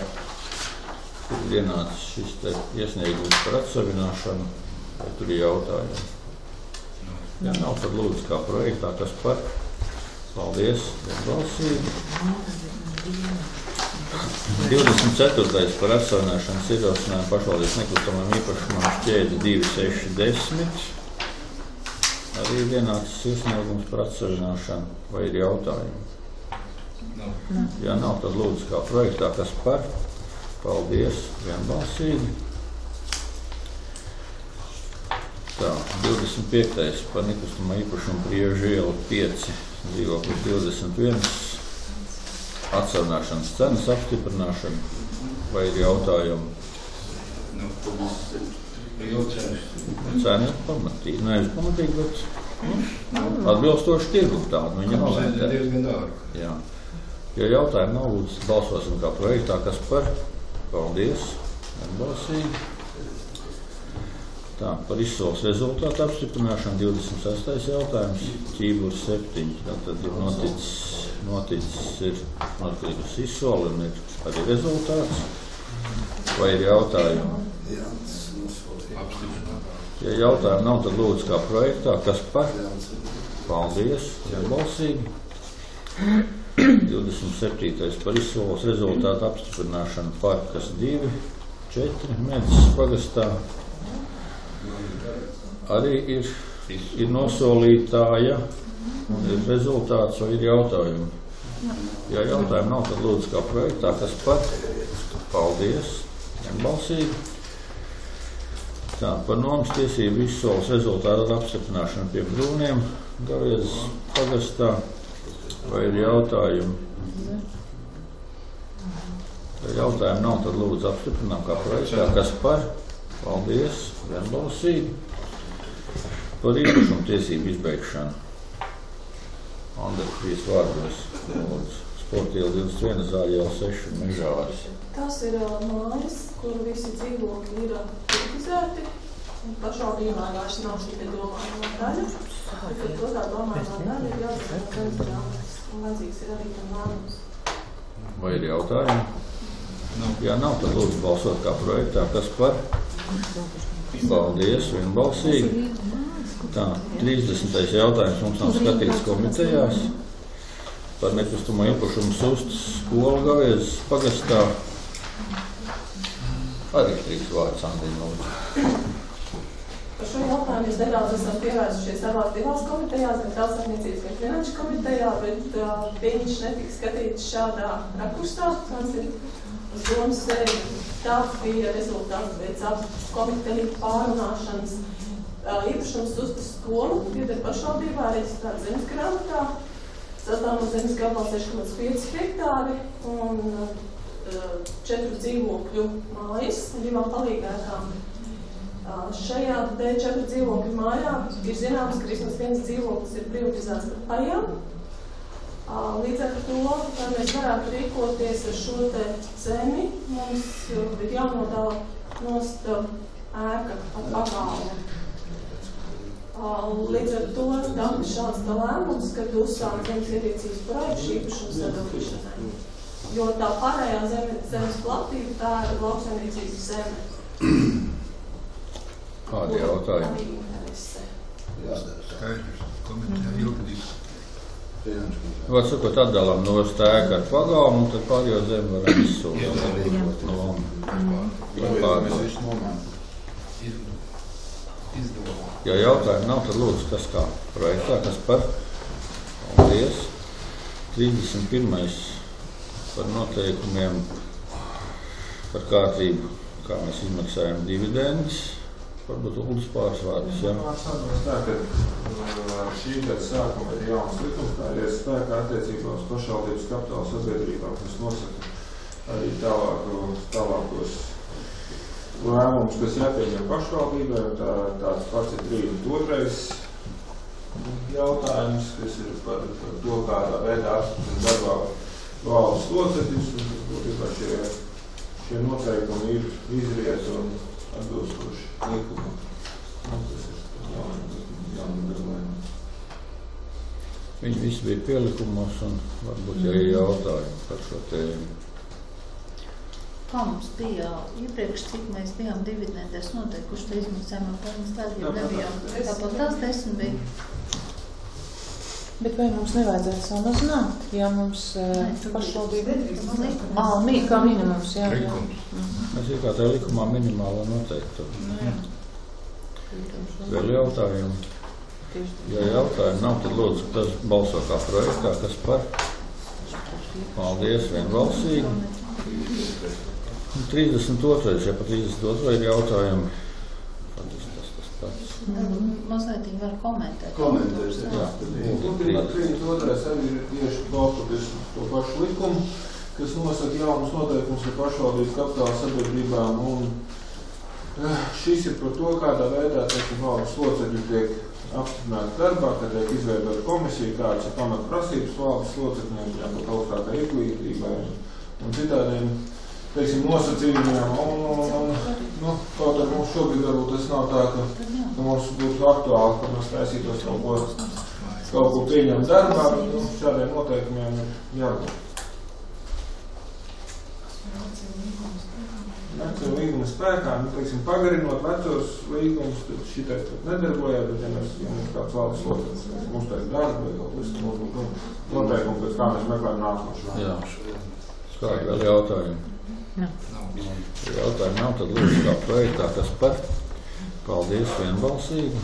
ir ienācis šis te iesniegums par atsavināšanu, vai tur ir jautājumi. Ja nav, tad lūdzu kā projektā, kas par. Paldies, vienbalsīgi. 24. par atsavināšanas ierosinājumu pašvaldības nekustamajam īpašumam Šķēde 2610. Arī ienācis iesniegums par atsavināšanu, vai ir jautājumi? Ja nav, tad lūdzu kā projektā, kas par. Paldies, vienbalsīgi. Tā, 25. par nekustamā īpašumu Priežu iela 5, dzīvoklis 21. Atsavināšanas cenas apstiprināšana, vai ir jautājumi? Cena ir pamatīgi, nevis pamatīgi, bet atbilstoši tirgu tādu viņa novērtē. Jā. Ja jautājumi nav, lūdzu balsosim kā projektā, kas par. Paldies, vienbalsīgi. Tā, par izsoles rezultātu apstiprināšanu 26. jautājums, Ķīburs 7. Tātad ir noticis notikusi izsole un ir arī rezultāts. Vai ir jautājumi? Ja jautājumi nav, tad lūdzu kā projektā, kas par. Paldies, vienbalsīgi. 27. par izsoles rezultātu apstiprināšanu Parkas 2, 4 Medis pagastā. Arī ir nosolītāja, ir rezultāts vai ir jautājumi. Ja jautājumi nav, tad lūdzu kā projektā, kas par. Paldies, vienbalsīgi. Tā, par nomas tiesību izsoles rezultātu apstiprināšanu pie Brūniem Gaviezes pagastā. Vai ir jautājumi? Ja jautājumi nav, tad lūdzu apstiprinām kā projektā, kas par. Paldies, vienbalsīgi. Par īpašumu tiesību izbeigšanu. Andrejs vārdos. Sportiela 21, Zāļiela 6, Mežāris. Tas ir mājas, kur visi dzīvokļi ir privatizēti. Pašvaldībā vairs nav šī te domājumā daļa. Tad to tā domājumā daļa ir jāatzīst, un vajadzīgs ir arī tam lēmums. Vai ir jautājumi? Ja nav, tad lūdzu balsot kā projektā, kas par. Paldies, vienbalsīgi. Tā, 30. jautājums mums nav skatīts komitejās par nekustamo īpašumu Sustas skolu Gaviezes pagastā. Arī trīs vārds Andriņa lūdzu. Par šo jautājumu mēs nedaudz esam pievērsušies savās divās komitejās, gan Tautsākniecības, gan Finanšu komitejā, bet viņš netika skatīts šādā rakursā. Mans ir uz domas sēdi. Tāds bija rezultāts pēc komiteju pārunāšanas. Īpašums Sustas skolu, ir pašvaldībā reģistrēta zemes grāmatā, sastāv no zemes gabalā 6,5 hektāri un 4 dzīvokļu mājas, 2 palīgētām. Šajā 4 dzīvokļu mājā ir zināms, ka vismaz viens dzīvoklis ir privatizēts par pajām. Līdz ar to, lai mēs varētu rīkoties ar šo te zemi, mums ir jānodala nost ēka ar pagalmu. Līdz ar to tam šāds tā lēmums, kad uzsāk zemes ierīcības projektu īpašums sadalīšanai. Jo tā pārējā zemes platība, tā ir lauksaimniecības zeme. Kādi jautājumi? Skaidrs, komentē juridiski. Var sakot, atdalām nost ēku ar pagalmu, un tad pārējo zemi varam izsūkt. Ja jautājumi nav, tad lūdzu, kas kā projektā, kas par. Paldies. 31. par noteikumiem par kārtību, kā mēs izmaksājam dividendus. Varbūt Uldis pāris vārdus, jā? Tā, ka šī gada sākuma ir jauns likums, tā ir spēkā attiecībā uz pašvaldības kapitāla sabiedrībām, kas nosaka arī tālākos lēmumus, kas jāpieņem pašvaldībai, un tāds pats ir 32. jautājums, kas ir par to, kādā veidā apstiprināt darbā valdes locekļus, un šie noteikumi ir izriet un atbilstoši likumu. Tas ir jauna nodarbojumā. Viņi visi bija pielikumos un varbūt arī jautājumi par šo tēmu. Kā mums bija iepriekš, cik mēs bijām dividendēs noteikuši, te izmaksājumā pelnas tādiem nebijām. Tāpat tās 10 bija. Bet vai mums nevajadzētu samazināt, ja mums pašvaldība kā minimums, jā. Mēs ir kā tā likumā minimāla noteikta. Vēl jautājumi? Ja jautājumi nav, tad lūdzu, tas balso kā projektā, kas par. Paldies, vienbalsīgi. 32. Ja pa 32. ir jautājumi. Tas pats. Mazliet viņi var komentēt. Komentēs, jā. 32. arī ir tieši balstoties to pašu likumu, kas nosaka jaunas noteikumus ar pašvaldības kapitāla sabiedrībām. Un šis ir par to, kādā veidā valdes locekļi tiek apstiprināti darbā, kad tiek izveidota komisija, kādas ir pamatprasības valdes locekļiem, jābūt augstākai izglītībai un citādiem, teiksim, nosacījumiem. Kaut ar mums šobrīd varbūt tas nav tā, ka mums būtu aktuāli, ka mēs taisītos kaut ko pieņemt darbā, bet šādiem noteikumiem ir jābūt. Vecuma līguma spēkā, teiksim, pagarinot vecos līgumus, tad šitais tad nedarbojās, bet ja mēs kāds valdes loceklis, mums tā ir darba, vai kaut kas, mums būtu noteikumi, pēc kā mēs meklējam nākošo. Jā. Kādi vēl jautājumi? Jautājumi nav, tad lūdzu kā projektā, kas par. Paldies, vienbalsīgi.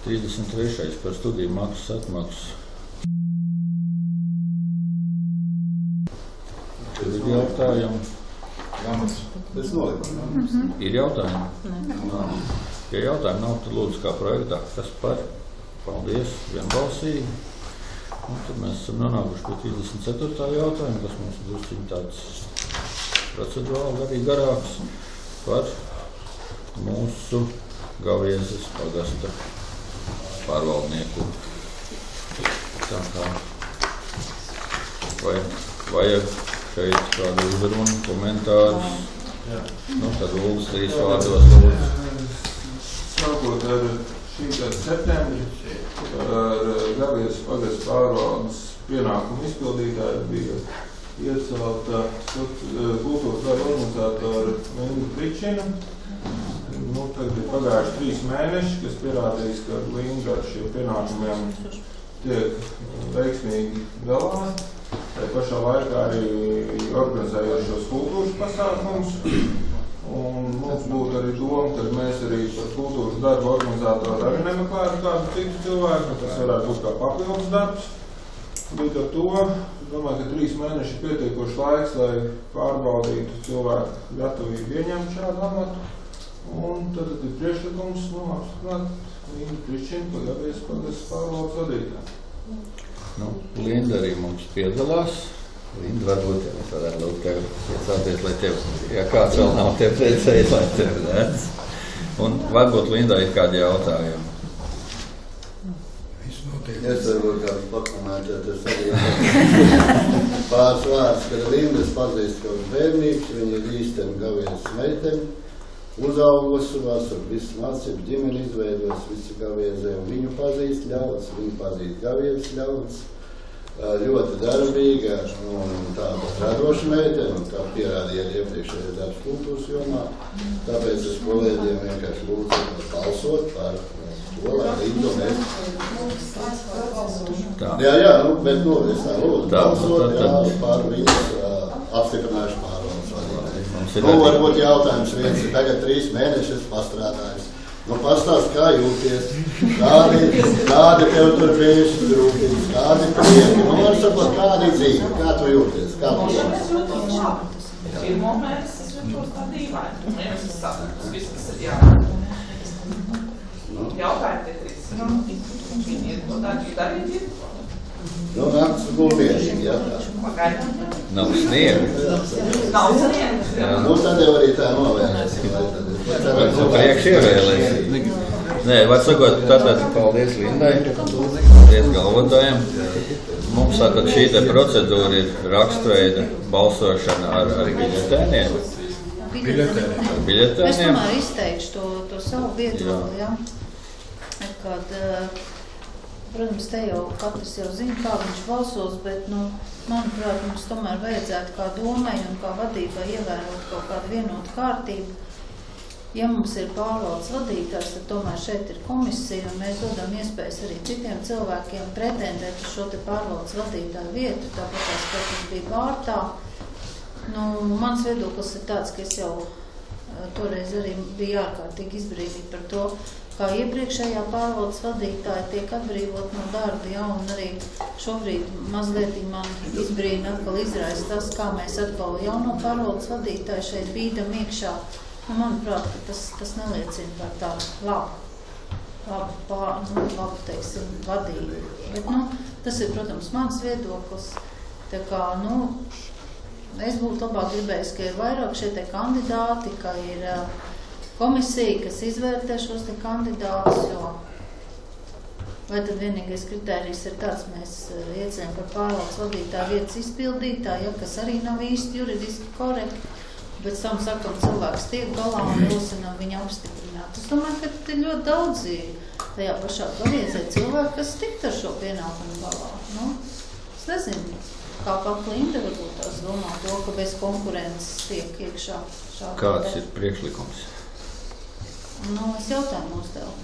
33. par studiju maksas atmaksu. Tur ir jautājumi. Tas nolikums. Ir jautājumi? Ja jautājumi nav, tad lūdzu kā projektā, kas par. Paldies, vienbalsīgi. Un tad mēs esam nonākuši pie 34. jautājumu, kas mums drusciņ tāds procedurāli arī garāks par mūsu Gaviezes pagasta pārvaldnieku. Tā kā vajag šeit kādu uzrunu, komentārus. Tad Uldis 3 vārdos lūdzu. Sākot ar šī gada septembri, ar Gaviezes pagasta pārvaldes pienākumu izpildītāju bija iecelta kultūras darba organizātora Linda Pričina. Tagad ir pagājuši 3 mēneši, kas pierādījis, ka Linda ar šiem pienākumiem tiek veiksmīgi galā. Tā pašā laikā arī organizējot šos kultūras pasākumus. Un mums būtu arī doma, ka mēs arī par kultūras darba organizātoru arī nemeklētu kādu citu cilvēku, tas varētu būt kā papildus darbs. Līdz ar to, domāju, ka 3 mēneši ir pietiekoši laiks, lai pārbaudītu cilvēku gatavību ieņemt šādu amatu. Un tad ir priekšlikums apstiprināt Lindu Pričinu, ka Gaviezes pagasta pārvaldes vadītāju. Linda arī mums piedalās. Linda, varbūt mēs varētu lūgt tev iesāties, lai tev, ja kāds vēl nav tev priecējis, lai tev redz. Un varbūt Lindā ir kādi jautājumi. Es varbūt kāds pakomentēt, es arī pāris vārds, kad Lindas pazīst kaut bērnības, viņa ir īsteni Gaviezes meiteni, uzaugusi, vasar visu mācību ģimeni izveidos, visi Gaviezē, un viņu pazīst ļauds, viņu pazīst Gaviezes ļauds. Ļoti darbīga un tāda radoša meitene, un tā pierādīja iepriekšējais darbs kultūras jomā. Tāpēc es kolēģiem vienkārši lūdzu balsot par to, lai Lindu mēs. Jā, bet es tā lūdzu balsot par viņas apstiprinājuši pārvaldes vadītāju. Varbūt jautājums viens ir tagad 3 mēnešus pastrādājis. Pastāst, kā jūties, kādi tev tur bijuši trūkums, kādi prieki, var sakot, kādi dzīvi, kā tu jūties, kā tu jūties. Pirmo mēnesi es jūtos tā dīvaini, mēnesis sadarkus, viss, kas ir jābūt. Jautājumi tie 3. Viņi ir to tā, viņi darīt ir. Nakts gulbiešīgi, jā. Nav sniegs. Nav sniegs, jā. Tad jau arī tā novēlēsim. Priekš ievēlēsim. Nē, var sakot, tātad paldies Lindai, paldies galvotājiem. Mums tātad šī te procedūra ir rakstveida balsošana ar biļetēniem. Es tomēr izteikšu to savu viedokli, jā. kad, protams, te jau katrs jau zina, kā viņš balsos, bet, manuprāt, mums tomēr vajadzētu kā domai un kā vadībai ievērot kaut kādu vienotu kārtību. Ja mums ir pārvaldes vadītājs, tad tomēr šeit ir komisija, un mēs dodam iespējas arī citiem cilvēkiem pretendēt uz šo te pārvaldes vadītāju vietu, tāpat tas bija Bārtā. Mans viedoklis ir tāds, ka es jau toreiz arī bija ārkārtīgi izbrīnīta par to, kā iepriekšējā pārvaldes vadītāja tiek atbrīvot no darba, un arī šobrīd mazliet man izbrīna atkal izraisa tas, kā mēs atkal jauno pārvaldes vadītāju šeit bīdam iekšā. Manuprāt, tas neliecina par tādu labu, teiksim, vadību. Bet, tas ir, protams, mans viedoklis. Tā kā, es būtu labāk gribējis, ka ir vairāk šie te kandidāti, ka ir komisija, kas izvērtē šos te kandidātus, jo vai tad vienīgais kritērijs ir tāds, mēs ieceļam par pārvaldes vadītāju vietas izpildītāju, kas arī nav īsti juridiski korekti, bet tam sakam, cilvēks tiek galā un rosinām viņu apstiprināt. Es domāju, ka te ļoti daudzi tajā pašā paliedzē cilvēki, kas tikt ar šo pienākumu galā. Es nezinu, kā pat Linda varbūt tās domā to, ka bez konkurences tiek iekšā šādā. Kāds ir priekšlikums? Es jautājumu uzdevu.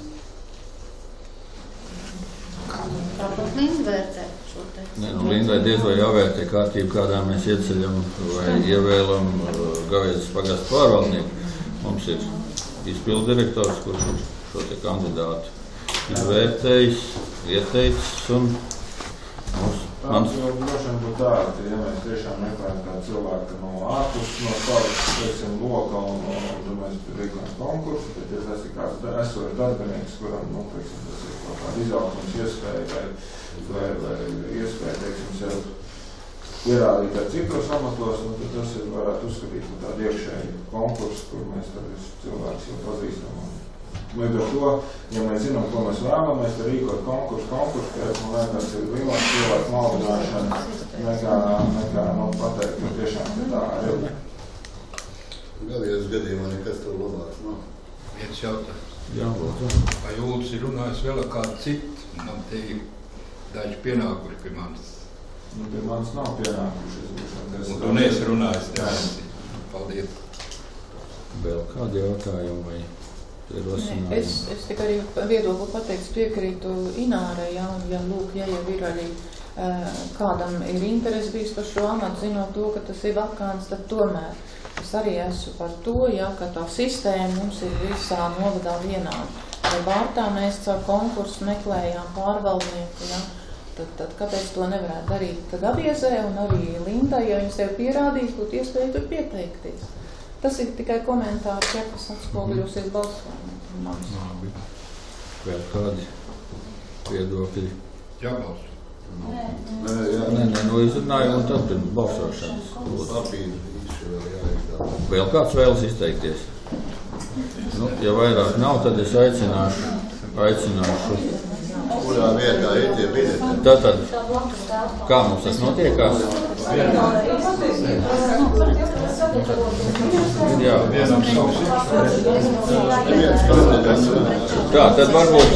Kā pat Linda vērtē šo te? Lindai diez vai jāvērtē kārtību, kādā mēs ieceļam vai ievēlam Gavēzes pagasta pārvaldnieku. Mums ir izpildu direktors, kurš ir šo te kandidātu izvērtējis, ieteicis un Tāds jau droši vien būtu tā, ka ja mēs tiešām meklējam kādu cilvēku no ārpus, no savas, teiksim, loka un tad mēs rīkojam konkursu, tad ja tas ir kāds esošs darbinieks, kuram, teiksim, tas ir kaut kāda izaugsmes iespēja vai iespēja, teiksim, sev ierādīt ar citos amatos, tad tas ir varētu uzskatīt par tādu iekšēju konkursu, kur mēs tad cilvēks jau pazīstam. Līdz ar to, ja mēs zinām, ko mēs vēlamies, tad rīkot konkursu, ka man liekas, ir lielāks cilvēku maldināšana nekā pateikt, ka tiešām ir tā arī. Gavēzes gadījumā nekas tur labāks nav. Viens jautājums. Jā, lūdzu. Vai Jūlis ir runājis vēl ar kādu citu? Man te ir daži pienākuši pie manis. Pie manis nav pienākuši. Un tu neesi runājis? Paldies. Vēl kādi jautājumi vai? Es tikai arī viedokli pateiks piekrītu Inārai, ja jau ir arī kādam ir interesi bijis par šo amatu, zinot to, ka tas ir vakants, tad tomēr es arī esmu par to, ka tā sistēma mums ir visā novadā vienāda. Ja Bārtā mēs caur konkursu meklējām pārvaldnieku, tad kāpēc to nevarētu darīt Gaviezē un arī Lindai, ja viņas tev pierādīs, būtu iespēja tur pieteikties. Tas ir tikai komentārs, kas atspoguļosies balsojumā. Vēl kādi viedokļi? Jābalso. Nē, izrunājumu un tad pirms balsošanas. Vēl kāds vēlas izteikties? Ja vairāk nav, tad es aicināšu. Kurā vietā ir tie biļeti? Tātad, kā mums tas notiekās? Jā. Tā, tad varbūt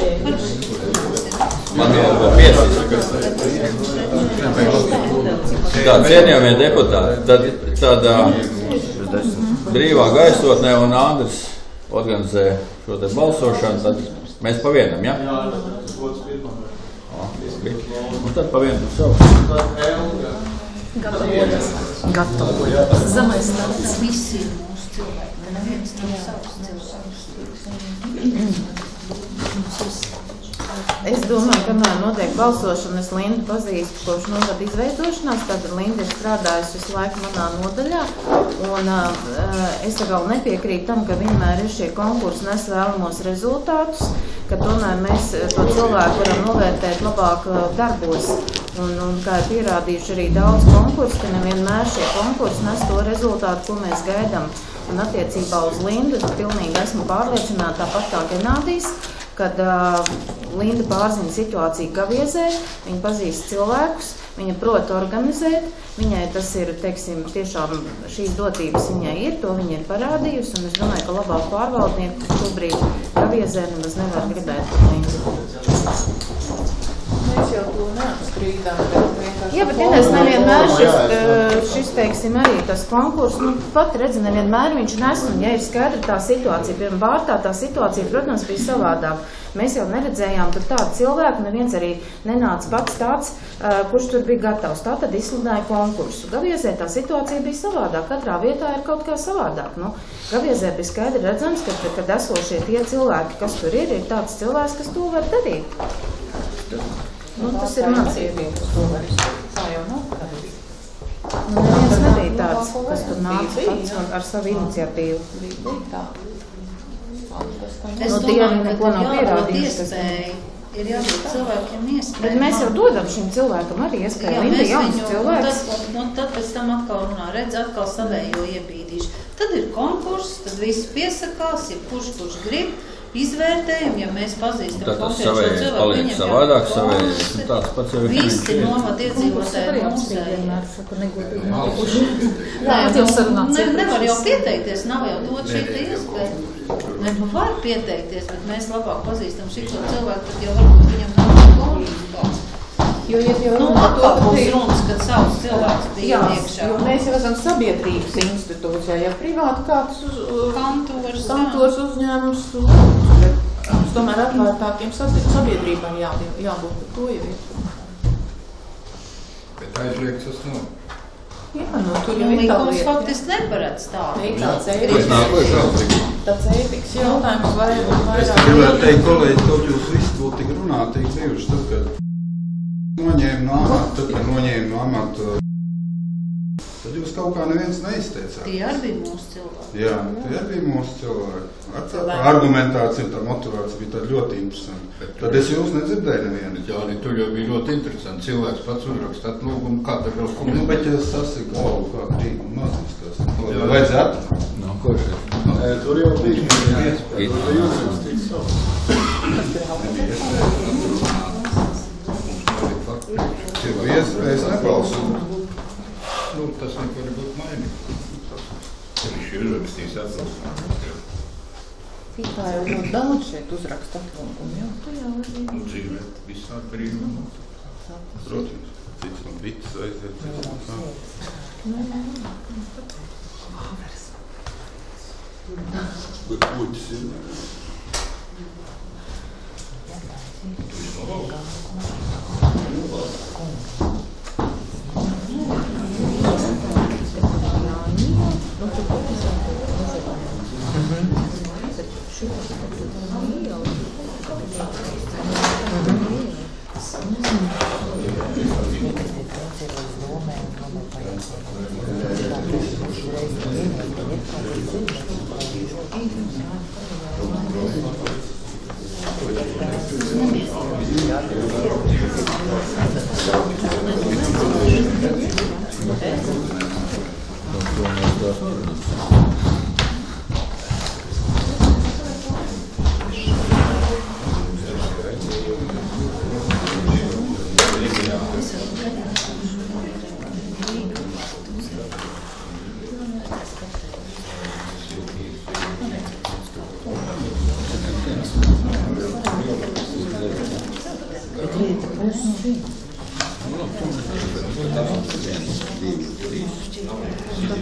man jau piesist. Tā, cienījamie deputāti, tad tādā brīvā gaisotnē un Andris organizē šo te balsošanu, tad mēs pa vienam, ja? Un tad pa vienam savu. Gatavojas. Zamais tāds visi ir mūsu cilvēki. Neviens nav savs cilvēks. Es domāju, kamēr notiek balsošana, es Lindu pazīstu kopš novada izveidošanās, tātad Linda ir strādājusi visu laiku manā nodaļā, un es vēl nepiekrītu tam, ka vienmēr ir šie konkursi nes vēlamos rezultātus, ka tomēr mēs to cilvēku varam novērtēt labāk darbos, un kā ir pierādījuši arī daudz konkursu, ka nevienmēr šie konkursi nes to rezultātu, ko mēs gaidām. Un attiecībā uz Lindu es pilnīgi esmu pārliecināta, tāpat kā Genādijs, kad Linda pārzina situāciju Gaviezē, viņa pazīst cilvēkus, viņa prot organizēt, viņai tas ir, teiksim, tiešām šīs dotības viņai ir, to viņa ir parādījusi, un es domāju, ka labāk pārvaldnieku šobrīd Gaviezē nemaz nevar gribēt par Lindu. Mēs jau to neapstrīdām, bet vienkārši... Jā, bet vienreiz nevienmēr šis, teiksim, arī tas konkurss, pat redzi, nevienmēr viņš nes, un ja ir skaidra tā situācija, piemēram, Bārtā tā situācija, protams, bija savādāk. Mēs jau neredzējām tur tādu cilvēku, neviens arī nenāca pats tāds, kurš tur bija gatavs. Tā tad izsludināja konkursu. Gaviezē tā situācija bija savādāk, katrā vietā ir kaut kā savādāk. Gaviezē bija skaidri redzams, kad esošie tie cilvēki, kas tur ir tāds cilvēks, kas to var darīt. Tas ir mans ievietums, to var izdarīt. Tā jau nav darīt. Neviens nebija tāds, kas tur nāca pats ar savu iniciatīvu. Es domāju, ka jābūt iespēja. Ir jābūt cilvēkiem iespēja. Bet mēs jau dodam šim cilvēkam arī iespēju. Linda jauns cilvēks. Un tad pēc tam atkal runā, redz, atkal savējo iebīdīšu. Tad ir konkurss, tad visi piesakās, ja kurš grib. Izvērtējam, ja mēs pazīstam konkrēto cilvēku, paliek savādāk, savējais, tāds pats jau ir. Visi novada iedzīvotāji nevar jau pieteikties, nav jau dot šī iespēja. Var pieteikties, bet mēs labāk pazīstam šito cilvēku, tad jau varbūt viņam nav konkurss. Jo ir jau atkal būs runas, kad savus cilvēks bija iekšā. Jo mēs jau esam sabiedrības institūcijā, ja privāti kāds kantors uzņēmums, mums tomēr atvērtākiem sabiedrībām jābūt par to jau ir. Bet aizliegts tas nav. Jā, tur jau ir tā lieta. Faktiski neparedz tādu. Tāds ētikas jautājums vairāk. Es gribētu teikt, kolēģi, kaut jūs visi to tik runātīgi bijuši, tad, kad noņēma no amata, tad jūs kaut kā neviens neizteicāt. Tie arī bija mūsu cilvēki. Jā, tie arī bija mūsu cilvēki. Tā argumentācija, tā motivācija bija tāda ļoti interesanta. Tad es jūs nedzirdēju nevienu. Jā, tur jau bija ļoti interesanti. Cilvēks pats uzrakstāt lūgumu, kāda vēl komentēt. Bet ja tas ir galvu, kā krīgu mazīstās. Vajadzētu? Kurš ir? Tur jau bija iespēja. Es nebalsu. Tas nevar būt mainīgi. Viņš ir uzrakstījis atbalstu. Tā jau ļoti daudz šeit uzraksta atlūgumu, jā. Dzīvē visādi brīnumi. Protams, cits no bites aiziet. Bet puķis ir.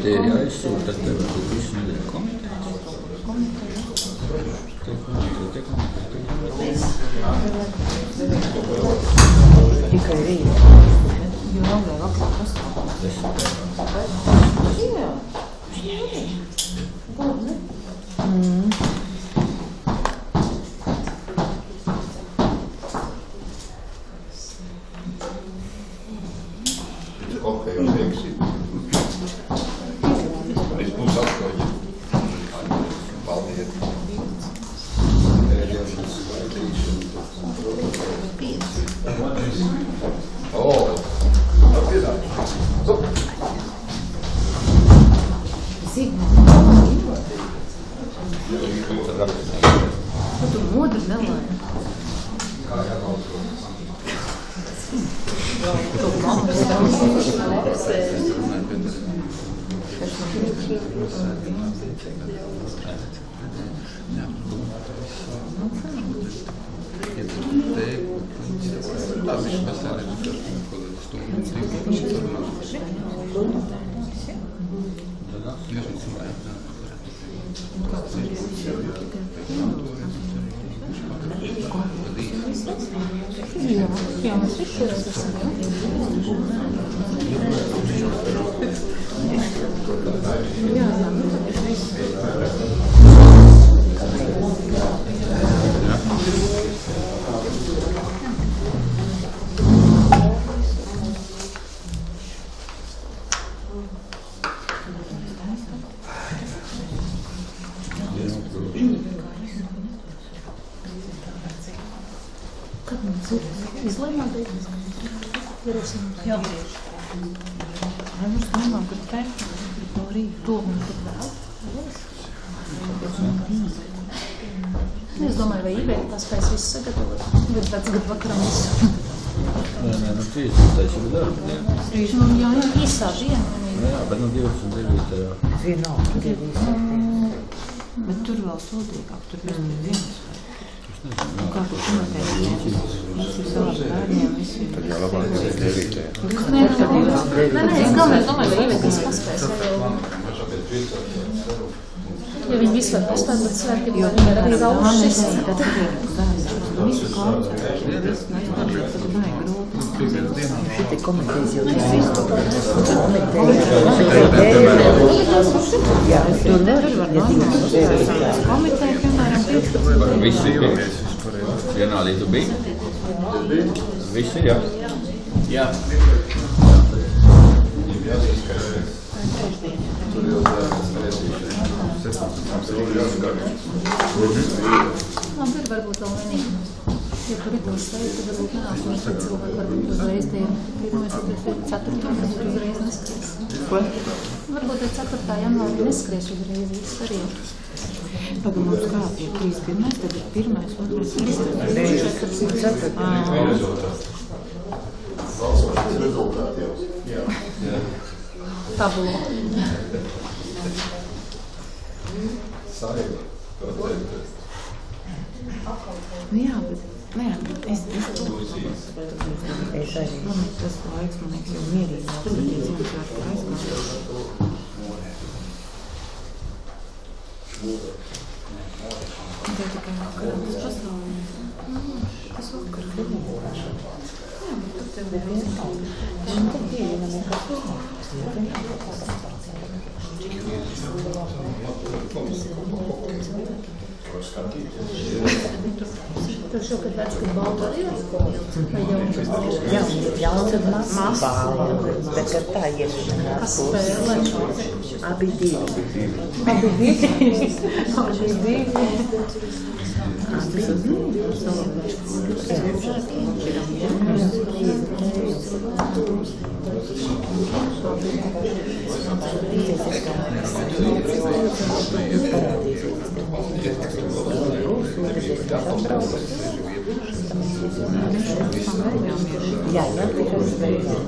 Te ir jāizsūta, tad tev būtu visu nedēļu komentēt. Tikai rīt. Jo vēl vakar pastāv. Jā. Tu modri nelaiž. Es domāju, vai Iveta tas spēs visu sagatavot, bet pēc gadu vakaram visu. Nē, 30. jau darba diena. Jā, īsā diena. Jā, bet 29. Vienalga, tur ir īsā diena. Bet tur vēl sūdīgāk, tur mēs pie vienas. Kā tu noteikti? Mums ir savās bērniem visi. Tad jau labāk ir 9. Nē, es galvenais domāju, vai Iveta tas paspēs. Ja viņi visu var paspēt, bet svētki var arī raušas izsaka. Visu klausās, visu neizdarīt, tad vajag grūti. Šitie komentēs jau tas visu. Jā, tur var komentēt, piemēram, Visi ir vienādī tu biji? Visi, jā. Jā. Labi, ir varbūt vēl vienīgi. Ja tur ir to sveikt, tad varbūt nenākums, tad cilvēki varbūt uzreiz tie pirmais, tad 4. varbūt uzreiz neskries. Ko? Varbūt 4. janvārī neskries uzreiz viss arī. Pagamot kā ir 31, tad ir 1, 2, 3. Tabulo. Saiva. Jā, bet es arī. Man tas laiks, man liekas, jau mierīgi. Tā tikai vakarā tas pasaulē. Tas vakar filmā. Jā, bet tur tev bija vienalga. Tas ir pieejama nekā filmā. Tur šokad vērts, kad balta arī ir? Vai Jā, jauns ir masbāla, bet ar tā iešanā. Kas spēlē? Abi divi. Abi divi? Abi divi. Jā, tikai uzveidot.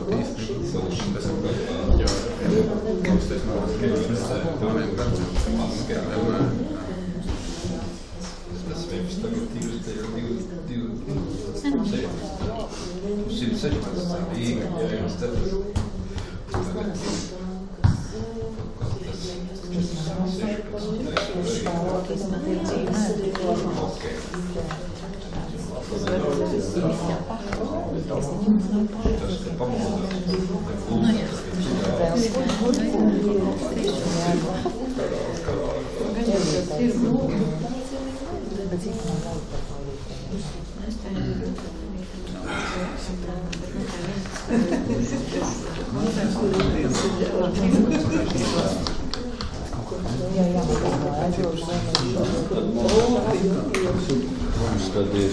Mums tad ir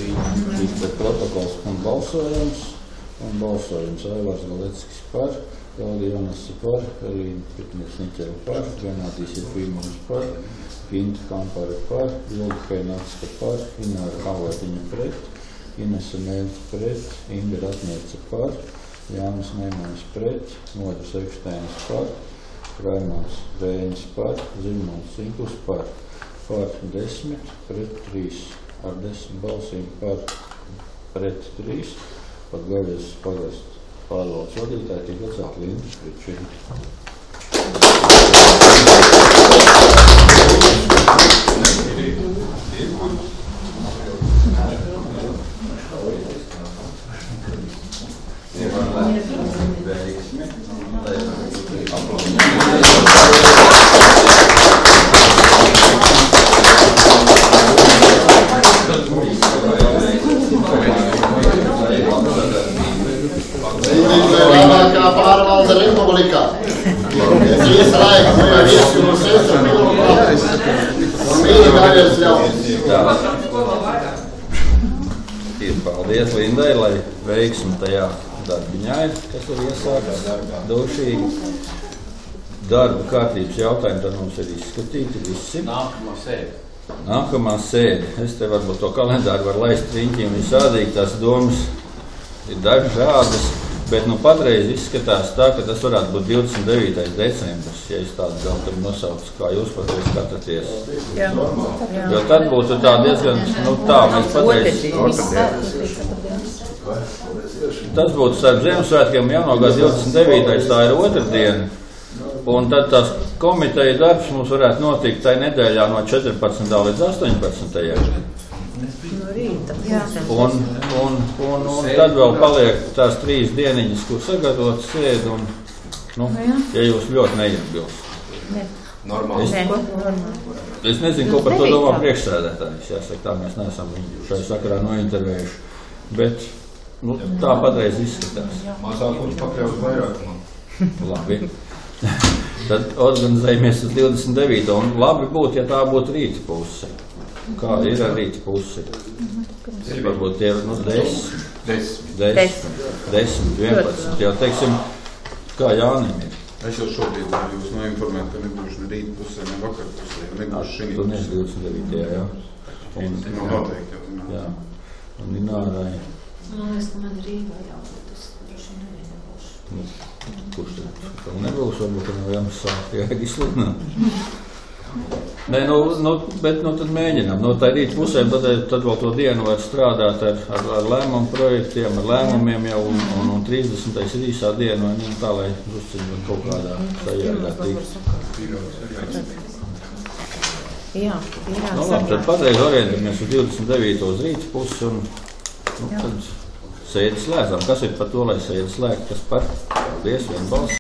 šīs protokols un balsojums Aivārs Galeckis par, Klaudija Jonasa par, Elīna Pitnieks Niķela par, Renātīs Jefīmovs par, Ginta Kampare par, Ilga Pēnatska par, Ināra Havatiņa pret, Inesa Mēļa pret, Inga Ratniece par, Jānis Neimans pret, Modris Ekštēns par, Raimons Vēņas par, Zimons Cinkls par 10, pret 3, ar 10 balsīm par, pret 3, par Gaļas pagastu pārvaldes vadītāju tika atcelt Linda Spričina. Pārvalde Republikā. Vies laika, viesi no sesam, un mīļi gājies ļaut. Paldies Lindai, lai veiksim tajā darbiņā, kas ir iesākts došīgi. Darba kārtības jautājumi tad mums ir izskatīti visi. Nākamā sēde. Es te varbūt to kalendāru var laist riņķi un visādīgi, tās domas ir dažādas. Bet patreiz izskatās tā, ka tas varētu būt 29. decembris, ja es tādu datumu nosaucu, kā jūs par to skatāties. Jā. Jo tad būtu tā diezgan, tā mēs patreiz. Tas būtu starp Ziemassvētkiem jaunogad 29. tā ir otrdiena, un tad tās komiteja darbs mums varētu notikt tai nedēļā no 14. līdz 18. Un tad vēl paliek tās 3 dieniņas, kur sagatavot sēdi, un, ja jūs ļoti neiebilst. Normāli. Es nezinu, ko par to domā priekšsēdētājs, jāsaka, tā mēs neesam viņu šai sakarā nointervējuši, bet, tā patreiz izskatās. Mazākums pakļaus vairākumam. Labi. Tad organizējamies uz 29. un labi būtu, ja tā būtu rīta puse. Kā ir ar rīta pusi? Varbūt tie 10, 11. Jau teiksim, kā Jānim ir. Es jau šobrīd varu jūs noinformēt, ka nebūšu ne rīta pusē, ne vakar pusē, nebūšu šī. Tu nes 29. jā. Noteikti jau zināt. Jā. Un Inārai. Man liekas, ka man Rīgā jābūt, tas droši nevien nebūšu. Kurš tad nebūs, varbūt nav jāmas sāk jāizsludināt. Nē, bet tad mēģinām. Tā rīt pusēm tad vēl to dienu var strādāt ar lēmumu projektiem, ar lēmumiem jau, un 30. ir īsā diena, un tā, lai uzceļot kaut kādā sajādā tiks. Jā, labi, tad patreiz orientamies uz 29. uz rīta pusi, un tad sēdi slēdzam. Kas ir par to, lai sēdi slēgt? Kas par? Paldies, vienbalsi.